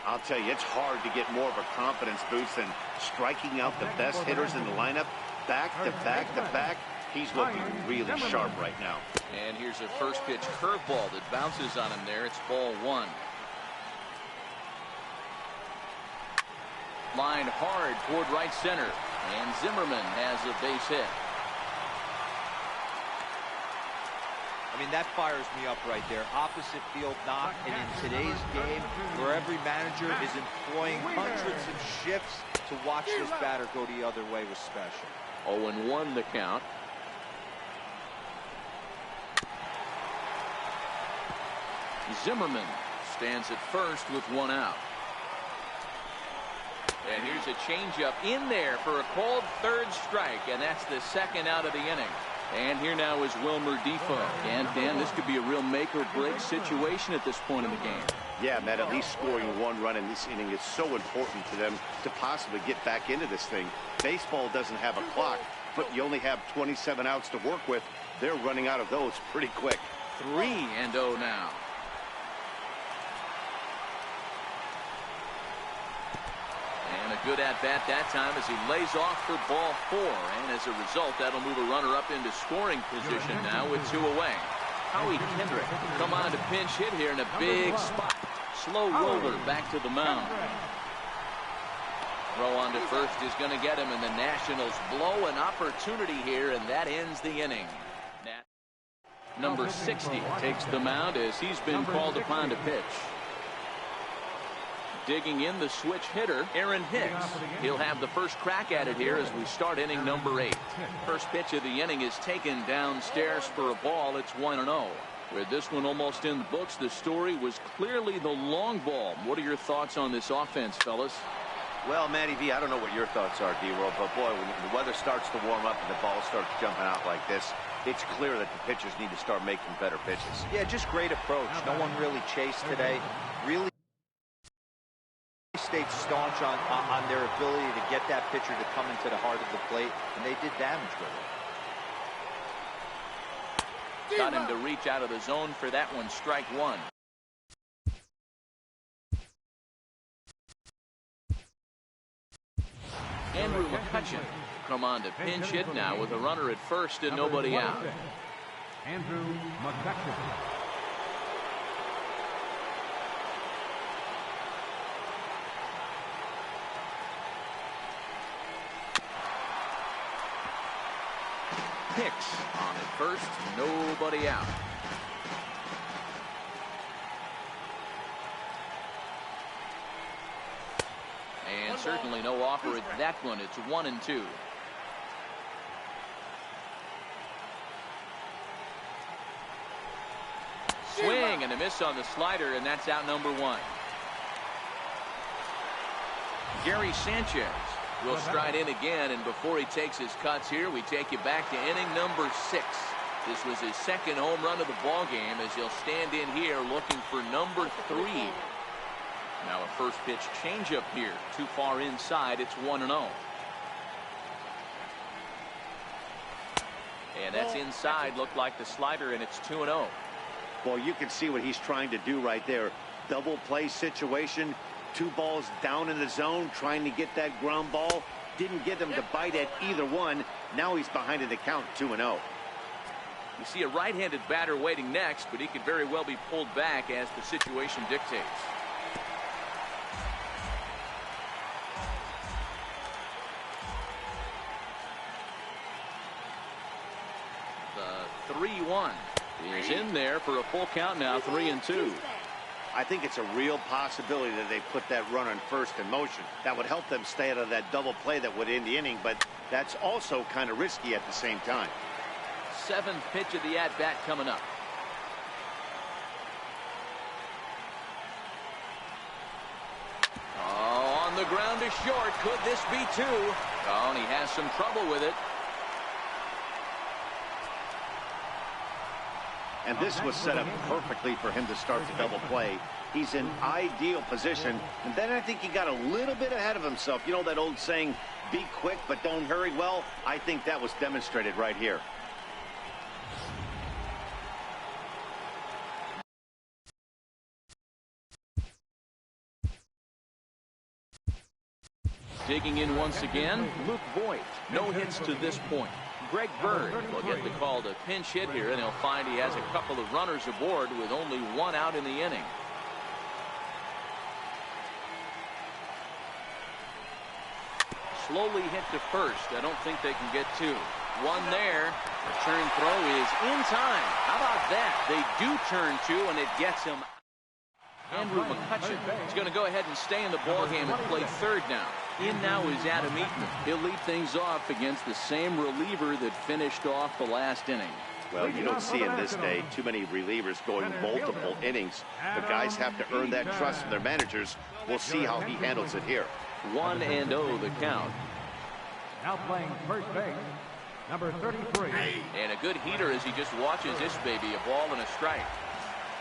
I'll tell you, it's hard to get more of a confidence boost than striking out the best hitters in the lineup back to back to back. He's looking really sharp right now. And here's a first pitch curveball that bounces on him there. It's ball 1. Line hard toward right center. And Zimmerman has a base hit. I mean, that fires me up right there. Opposite field knock, and in today's game, where every manager is employing hundreds of shifts, to watch this batter go the other way was special. 0-1 the count. Zimmerman stands at first with 1 out. And here's a changeup in there for a called 3rd strike, and that's the 2nd out of the inning. And here now is Wilmer Defoe. And Dan, this could be a real make-or-break situation at this point in the game. Yeah, Matt, at least scoring 1 run in this inning is so important to them to possibly get back into this thing. Baseball doesn't have a clock, but you only have 27 outs to work with. They're running out of those pretty quick. 3-0 now. And a good at-bat that time as he lays off for ball 4. And as a result, that'll move a runner up into scoring position now with 2 away. Howie Kendrick come on to pinch hit here in a big spot. Slow roller back to the mound. Throw on to first is going to get him, and the Nationals blow an opportunity here, and that ends the inning. Number 60 takes the mound as he's been called upon to pitch. Digging in the switch hitter, Aaron Hicks. He'll have the first crack at it here as we start inning number 8. First pitch of the inning is taken downstairs for a ball. It's 1-0. With this one almost in the books, the story was clearly the long ball. What are your thoughts on this offense, fellas? Well, Matty V, I don't know what your thoughts are, D-World, but boy, when the weather starts to warm up and the ball starts jumping out like this, it's clear that the pitchers need to start making better pitches. Yeah, just great approach. No one really chased today. Really stayed staunch on their ability to get that pitcher to come into the heart of the plate, and they did damage with it. Got him to reach out of the zone for that one. Strike one. Andrew McCutcheon come on to pinch hit now with a runner at first and nobody out. Andrew McCutcheon. Hicks on at first, nobody out. And certainly no offer at that one. It's 1-2. Swing and a miss on the slider, and that's out number 1. Gary Sanchez will stride in again, and before he takes his cuts here, we take you back to inning number 6. This was his second home run of the ball game as he'll stand in here looking for number 3. Now a first pitch changeup here, too far inside. It's 1-0. And that's inside. Looked like the slider, and it's 2-0. Well, you can see what he's trying to do right there. Double play situation. 2 balls down in the zone, trying to get that ground ball. Didn't get him to bite at either one. Now he's behind in the count, 2-0. You see a right-handed batter waiting next, but he could very well be pulled back as the situation dictates. The 3-1 is in there for a full count now, 3-2. I think it's a real possibility that they put that run on first in motion. That would help them stay out of that double play that would end the inning, but that's also kind of risky at the same time. 7th pitch of the at-bat coming up. Oh, on the ground to short. Could this be 2? Oh, and he has some trouble with it. And this was set up perfectly for him to start the double play. He's in ideal position. And then I think he got a little bit ahead of himself. You know that old saying, be quick but don't hurry? Well, I think that was demonstrated right here. Digging in once again, Luke Voigt. No hits to this point. Greg Bird will get the call to pinch hit here, and he'll find he has a couple of runners aboard with only 1 out in the inning. Slowly hit to first. I don't think they can get 2. 1 there. Return throw is in time. How about that? They do turn 2, and it gets him. Andrew McCutcheon is going to go ahead and stay in the ballgame and play third now. In now is Adam Eaton. He'll lead things off against the same reliever that finished off the last inning. Well, you don't see in this day too many relievers going multiple innings. The guys have to earn that trust from their managers. We'll see how he handles it here. 1-0 the count. Now playing first base, number 33. And a good heater as he just watches this baby, a ball and a strike.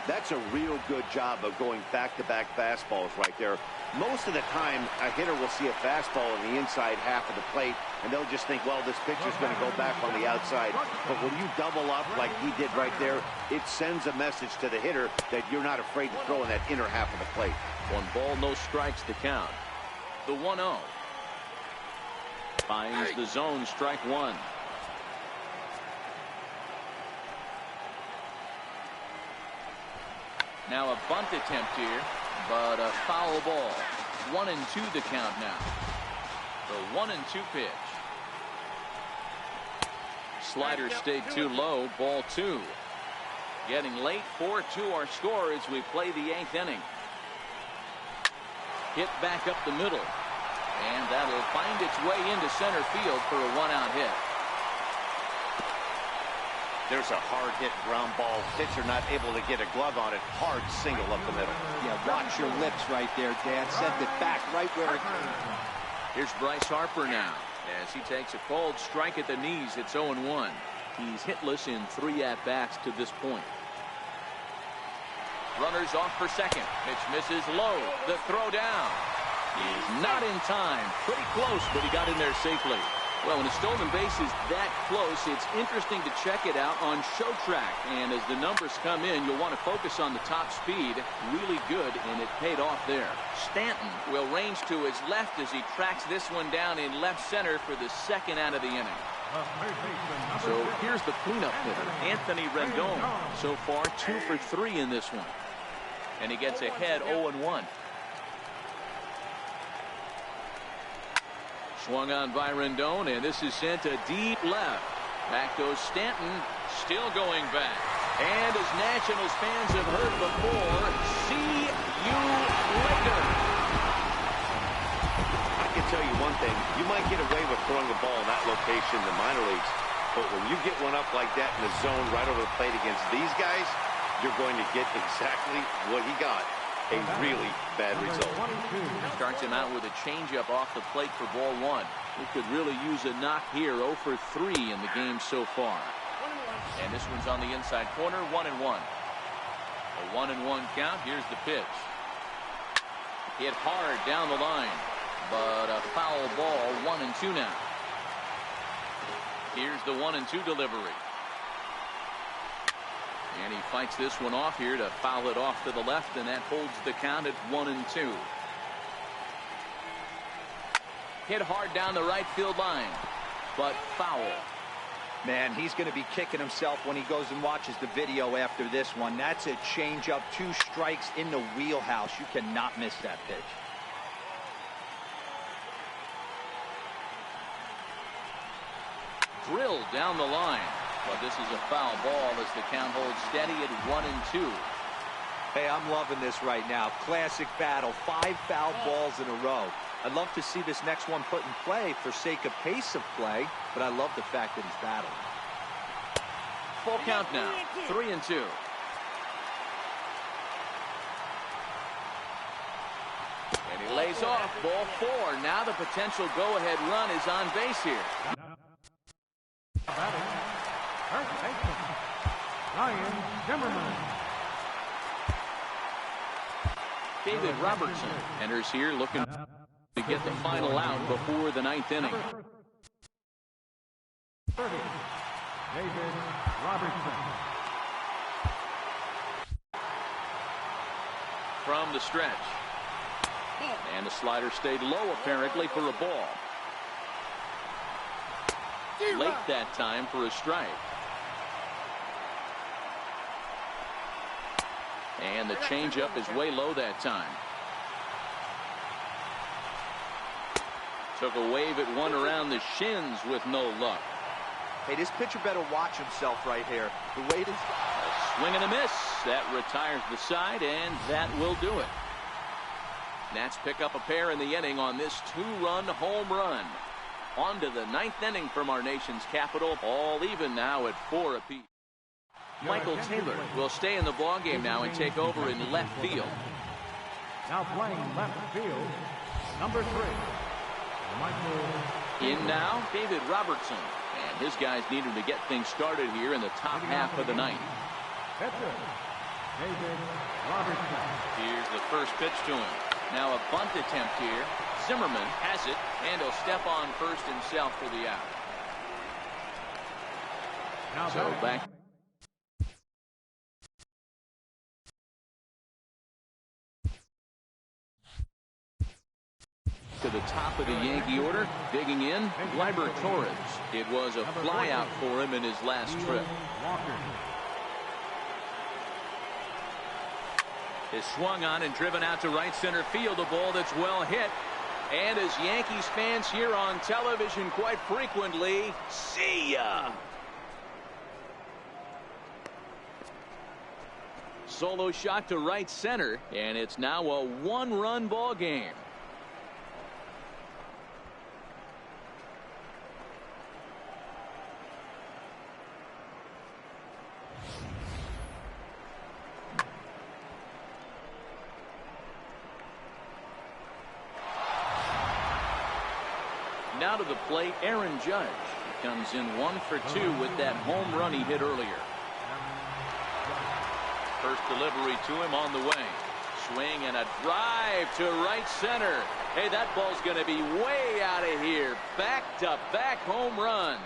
That's a real good job of going back-to-back fastballs right there. Most of the time, a hitter will see a fastball in the inside half of the plate, and they'll just think, well, this pitcher's going to go back on the outside. But when you double up like he did right there, it sends a message to the hitter that you're not afraid to throw in that inner half of the plate. 1 ball, no strikes to count. The 1-0. Finds the zone, strike 1. Now a bunt attempt here, but a foul ball. 1-2 the count now. The 1-2 pitch. Slider stayed too low, ball 2. Getting late, 4-2 our score as we play the 8th inning. Hit back up the middle. And that'll find its way into center field for a one-out hit. There's a hard hit ground ball. Pitcher not able to get a glove on it. Hard single up the middle. Yeah, watch your lips right there, Dad. Send it back right where it came from. Here's Bryce Harper now as he takes a called strike at the knees. It's 0-1. He's hitless in 3 at-bats to this point. Runners off for second. Pitch misses low. The throw down. He's not in time. Pretty close, but he got in there safely. Well, when a stolen base is that close, it's interesting to check it out on show track. And as the numbers come in, you'll want to focus on the top speed. Really good, and it paid off there. Stanton will range to his left as he tracks this one down in left center for the second out of the inning. So here's the cleanup hitter, Anthony Rendon. So far, 2 for 3 in this one. And he gets ahead 0-1. Swung on by Rendon, and this is sent to deep left. Back goes Stanton, still going back. And as Nationals fans have heard before, see you later. I can tell you one thing. You might get away with throwing a ball in that location in the minor leagues, but when you get one up like that in the zone right over the plate against these guys, you're going to get exactly what he got. A really bad result. Starts him out with a changeup off the plate for ball 1. He could really use a knock here. 0 for 3 in the game so far. And this one's on the inside corner. 1-1. A 1-1 count. Here's the pitch. Hit hard down the line, but a foul ball. 1-2 now. Here's the 1-2 delivery. And he fights this one off here to foul it off to the left, and that holds the count at 1-2. Hit hard down the right field line, but foul. Man, he's going to be kicking himself when he goes and watches the video after this one. That's a changeup, 2 strikes in the wheelhouse. You cannot miss that pitch. Drilled down the line. But this is a foul ball as the count holds steady at 1-2. Hey, I'm loving this right now. Classic battle. 5 foul balls in a row. I'd love to see this next one put in play for sake of pace of play, but I love the fact that he's battling. Full count now. 3-2. And he lays off ball 4. Now the potential go-ahead run is on base here. Ryan Zimmerman. David Robertson enters here looking to get the final out before the 9th inning. 30. David Robertson. From the stretch. And the slider stayed low apparently for a ball. Late that time for a strike. And the changeup is way low that time. Took a wave at one around the shins with no luck. Hey, this pitcher better watch himself right here. The weight is... A swing and a miss. That retires the side, and that will do it. Nats pick up a pair in the inning on this 2-run home run. On to the 9th inning from our nation's capital. All even now at 4 apiece. Michael Taylor will stay in the ballgame now and take over in left field. Now playing left field, number 3, Michael. In now, David Robertson. And his guys need him to get things started here in the top half of the 9th. Pitcher, David Robertson. Here's the first pitch to him. Now a bunt attempt here. Zimmerman has it, and he'll step on first himself for the out. Now So back to the top of the Yankee order. Digging in, Gleyber Torres. It was a flyout for him in his last trip. Walker. Is swung on and driven out to right center field. A ball that's well hit. And as Yankees fans hear on television quite frequently, see ya. Solo shot to right center, and it's now a 1-run ball game. Now to the plate, Aaron Judge. He comes in 1 for 2 with that home run he hit earlier. First delivery to him on the way. Swing and a drive to right center. Hey, that ball's going to be way out of here. Back-to-back home runs.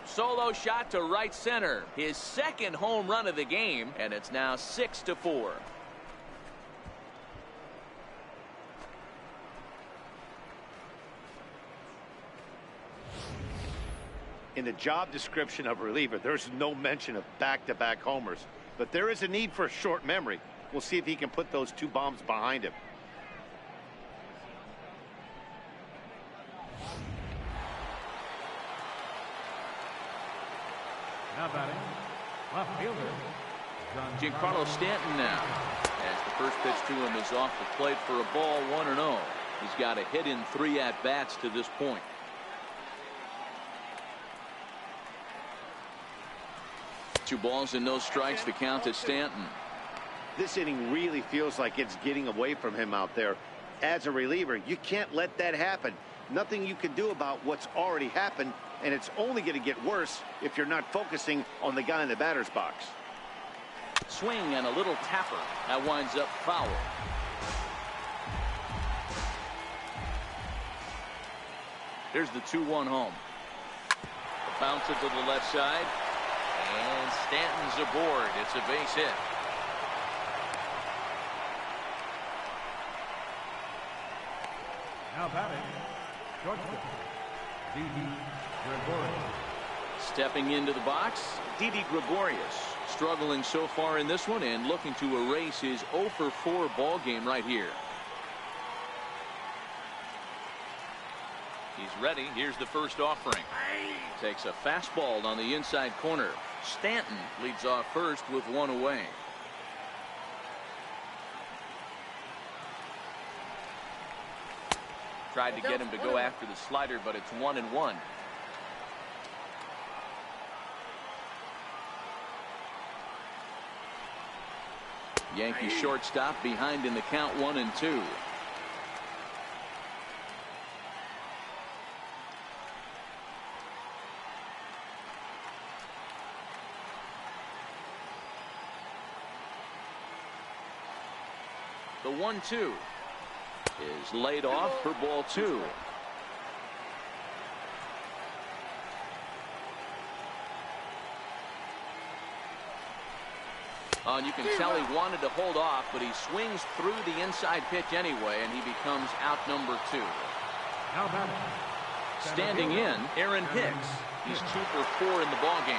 Solo shot to right center. His second home run of the game, and it's now 6-4. In the job description of reliever, there's no mention of back-to-back homers. But there is a need for a short memory. We'll see if he can put those 2 bombs behind him. Now batting, left fielder, Giancarlo Stanton now. As the first pitch to him is off the plate for a ball, 1-0. He's got a hit in 3 at-bats to this point. Two balls and no strikes, the count to Stanton. This inning really feels like it's getting away from him out there. As a reliever, you can't let that happen. Nothing you can do about what's already happened, and it's only going to get worse if you're not focusing on the guy in the batter's box. Swing and a little tapper. That winds up foul. Here's the 2-1 home. A bouncer to the left side. And Stanton's aboard. It's a base hit. now batting, shortstop, Didi Gregorius. Stepping into the box, Didi Gregorius. Struggling so far in this one and looking to erase his 0 for 4 ball game right here. He's ready. Here's the first offering. Takes a fastball on the inside corner. Stanton leads off first with 1 away. Tried to get him to go after the slider, but it's 1-1. Yankee shortstop behind in the count, 1-2. The 1-2 is laid off for ball 2. And you can tell he wanted to hold off, but he swings through the inside pitch anyway, and he becomes out number 2. Standing in, Aaron Hicks. He's 2 for 4 in the ballgame.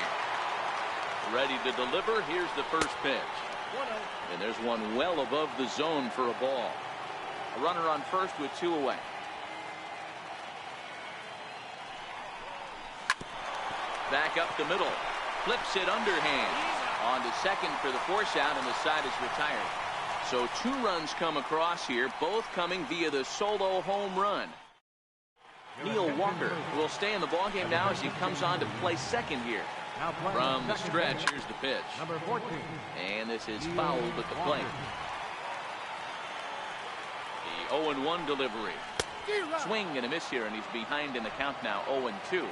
Ready to deliver. Here's the first pitch. And there's one well above the zone for a ball. A runner on first with 2 away. Back up the middle. Flips it underhand. On to second for the force out, and the side is retired. So 2 runs come across here, both coming via the solo home run. Neil Walker will stay in the ballgame now as he comes on to play second here. From the stretch, here's the pitch. Number 14. And this is fouled at the plate. The 0-1 delivery. Swing and a miss here, and he's behind in the count now, 0-2.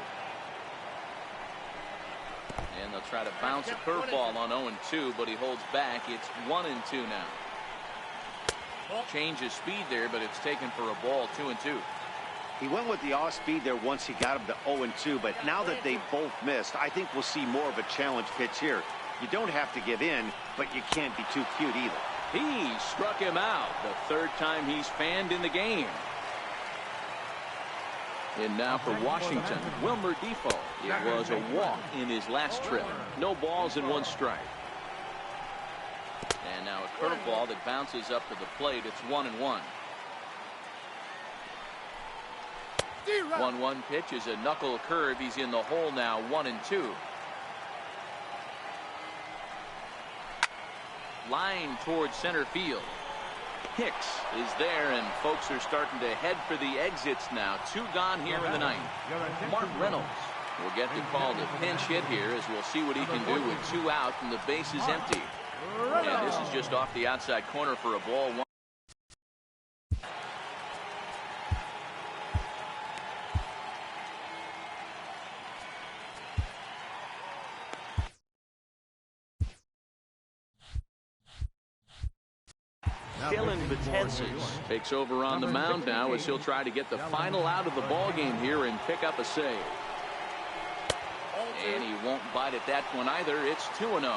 And they'll try to bounce a curveball on 0-2, but he holds back. It's 1-2 now. Change of speed there, but it's taken for a ball, 2-2. He went with the off speed there once he got him to 0-2, but now that they both missed, I think we'll see more of a challenge pitch here. You don't have to give in, but you can't be too cute either. He struck him out, the 3rd time he's fanned in the game. And now for Washington, Wilmer Defoe. It was a walk in his last trip. No balls and 1 strike. And now a curveball that bounces up to the plate. It's 1-1. 1-1 pitch is a knuckle curve. He's in the hole now, 1-2. Line towards center field. Hicks is there, and folks are starting to head for the exits now. 2 gone here in the 9th. Mark Reynolds will get the call to pinch hit here, as we'll see what he can do with 2 out and the base is empty. And this is just off the outside corner for a ball. Dylan Betances takes over on the mound now as he'll try to get the final out of the ball game here and pick up a save. And he won't bite at that one either. It's 2-0.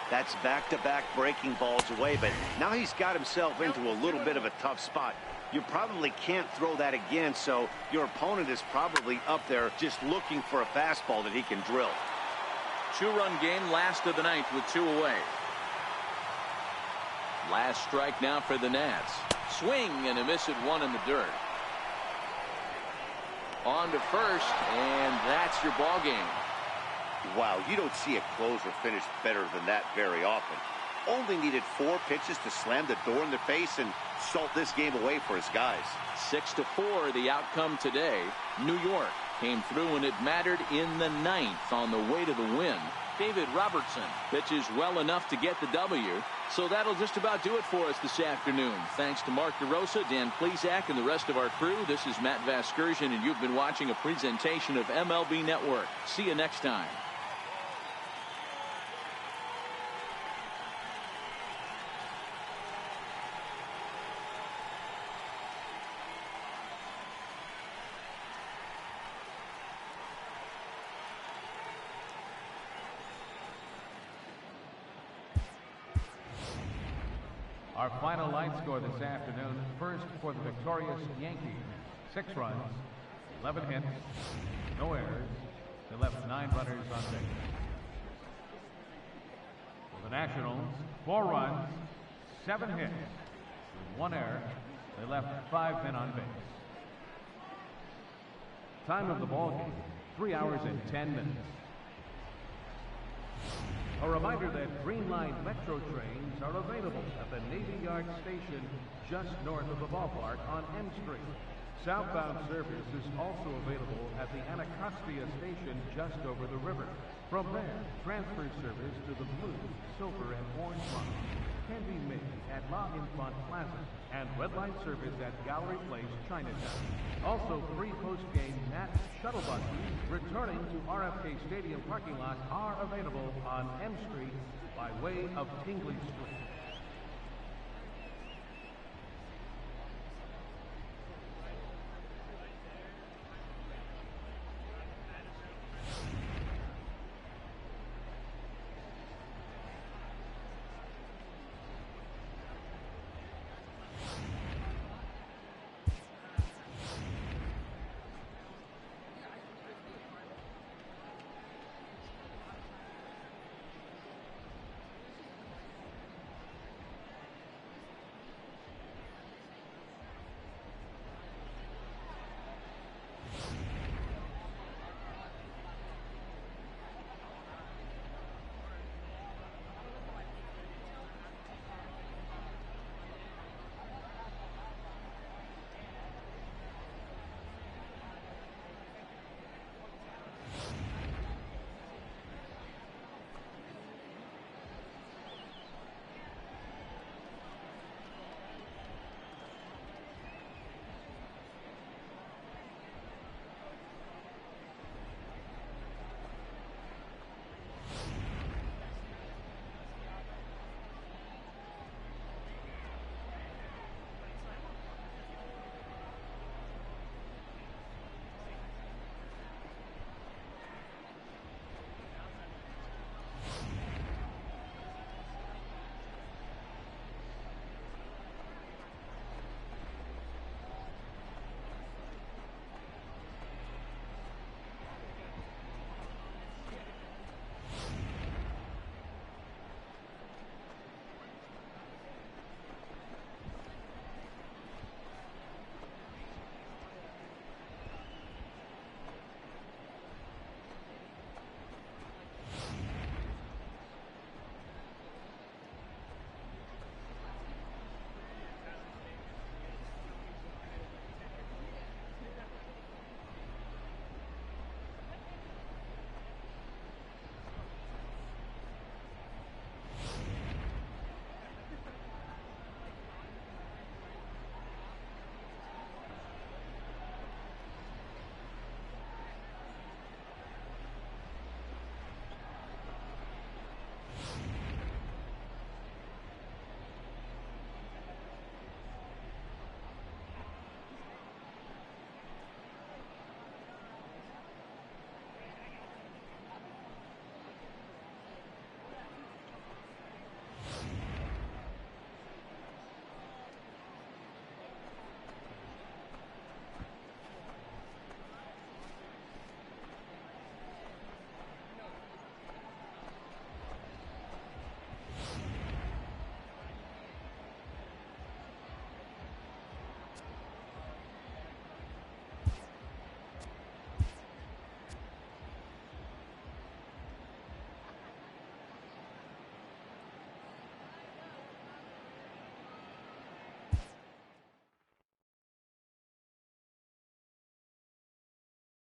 That's back-to-back breaking balls away, but now he's got himself into a little bit of a tough spot. You probably can't throw that again, so your opponent is probably up there just looking for a fastball that he can drill. 2-run game, last of the ninth with 2 away. Last strike now for the Nats. Swing and a miss at 1 in the dirt. On to first, and that's your ball game. Wow, you don't see a closer finish better than that very often. Only needed 4 pitches to slam the door in the face and salt this game away for his guys. 6-4 the outcome today. New York came through and it mattered in the 9th on the way to the win. David Robertson pitches well enough to get the W. So that'll just about do it for us this afternoon. Thanks to Mark DeRosa, Dan Plesac, and the rest of our crew. This is Matt Vasgersian, and you've been watching a presentation of MLB Network. See you next time. Our final line score this afternoon. First for the victorious Yankees. 6 runs, 11 hits, no errors. They left 9 runners on base. For the Nationals, 4 runs, 7 hits, 1 error. They left 5 men on base. Time of the ball game, 3 hours and 10 minutes. A reminder that Green Line Metro trains are available at the Navy Yard Station just north of the ballpark on M Street. Southbound service is also available at the Anacostia Station just over the river. From there, transfer service to the blue, silver, and orange line can be made at La Infant Plaza and red line service at Gallery Place, Chinatown. Also, free post-game Nats shuttle buses returning to RFK Stadium parking lot are available on M Street by way of Tingley Street.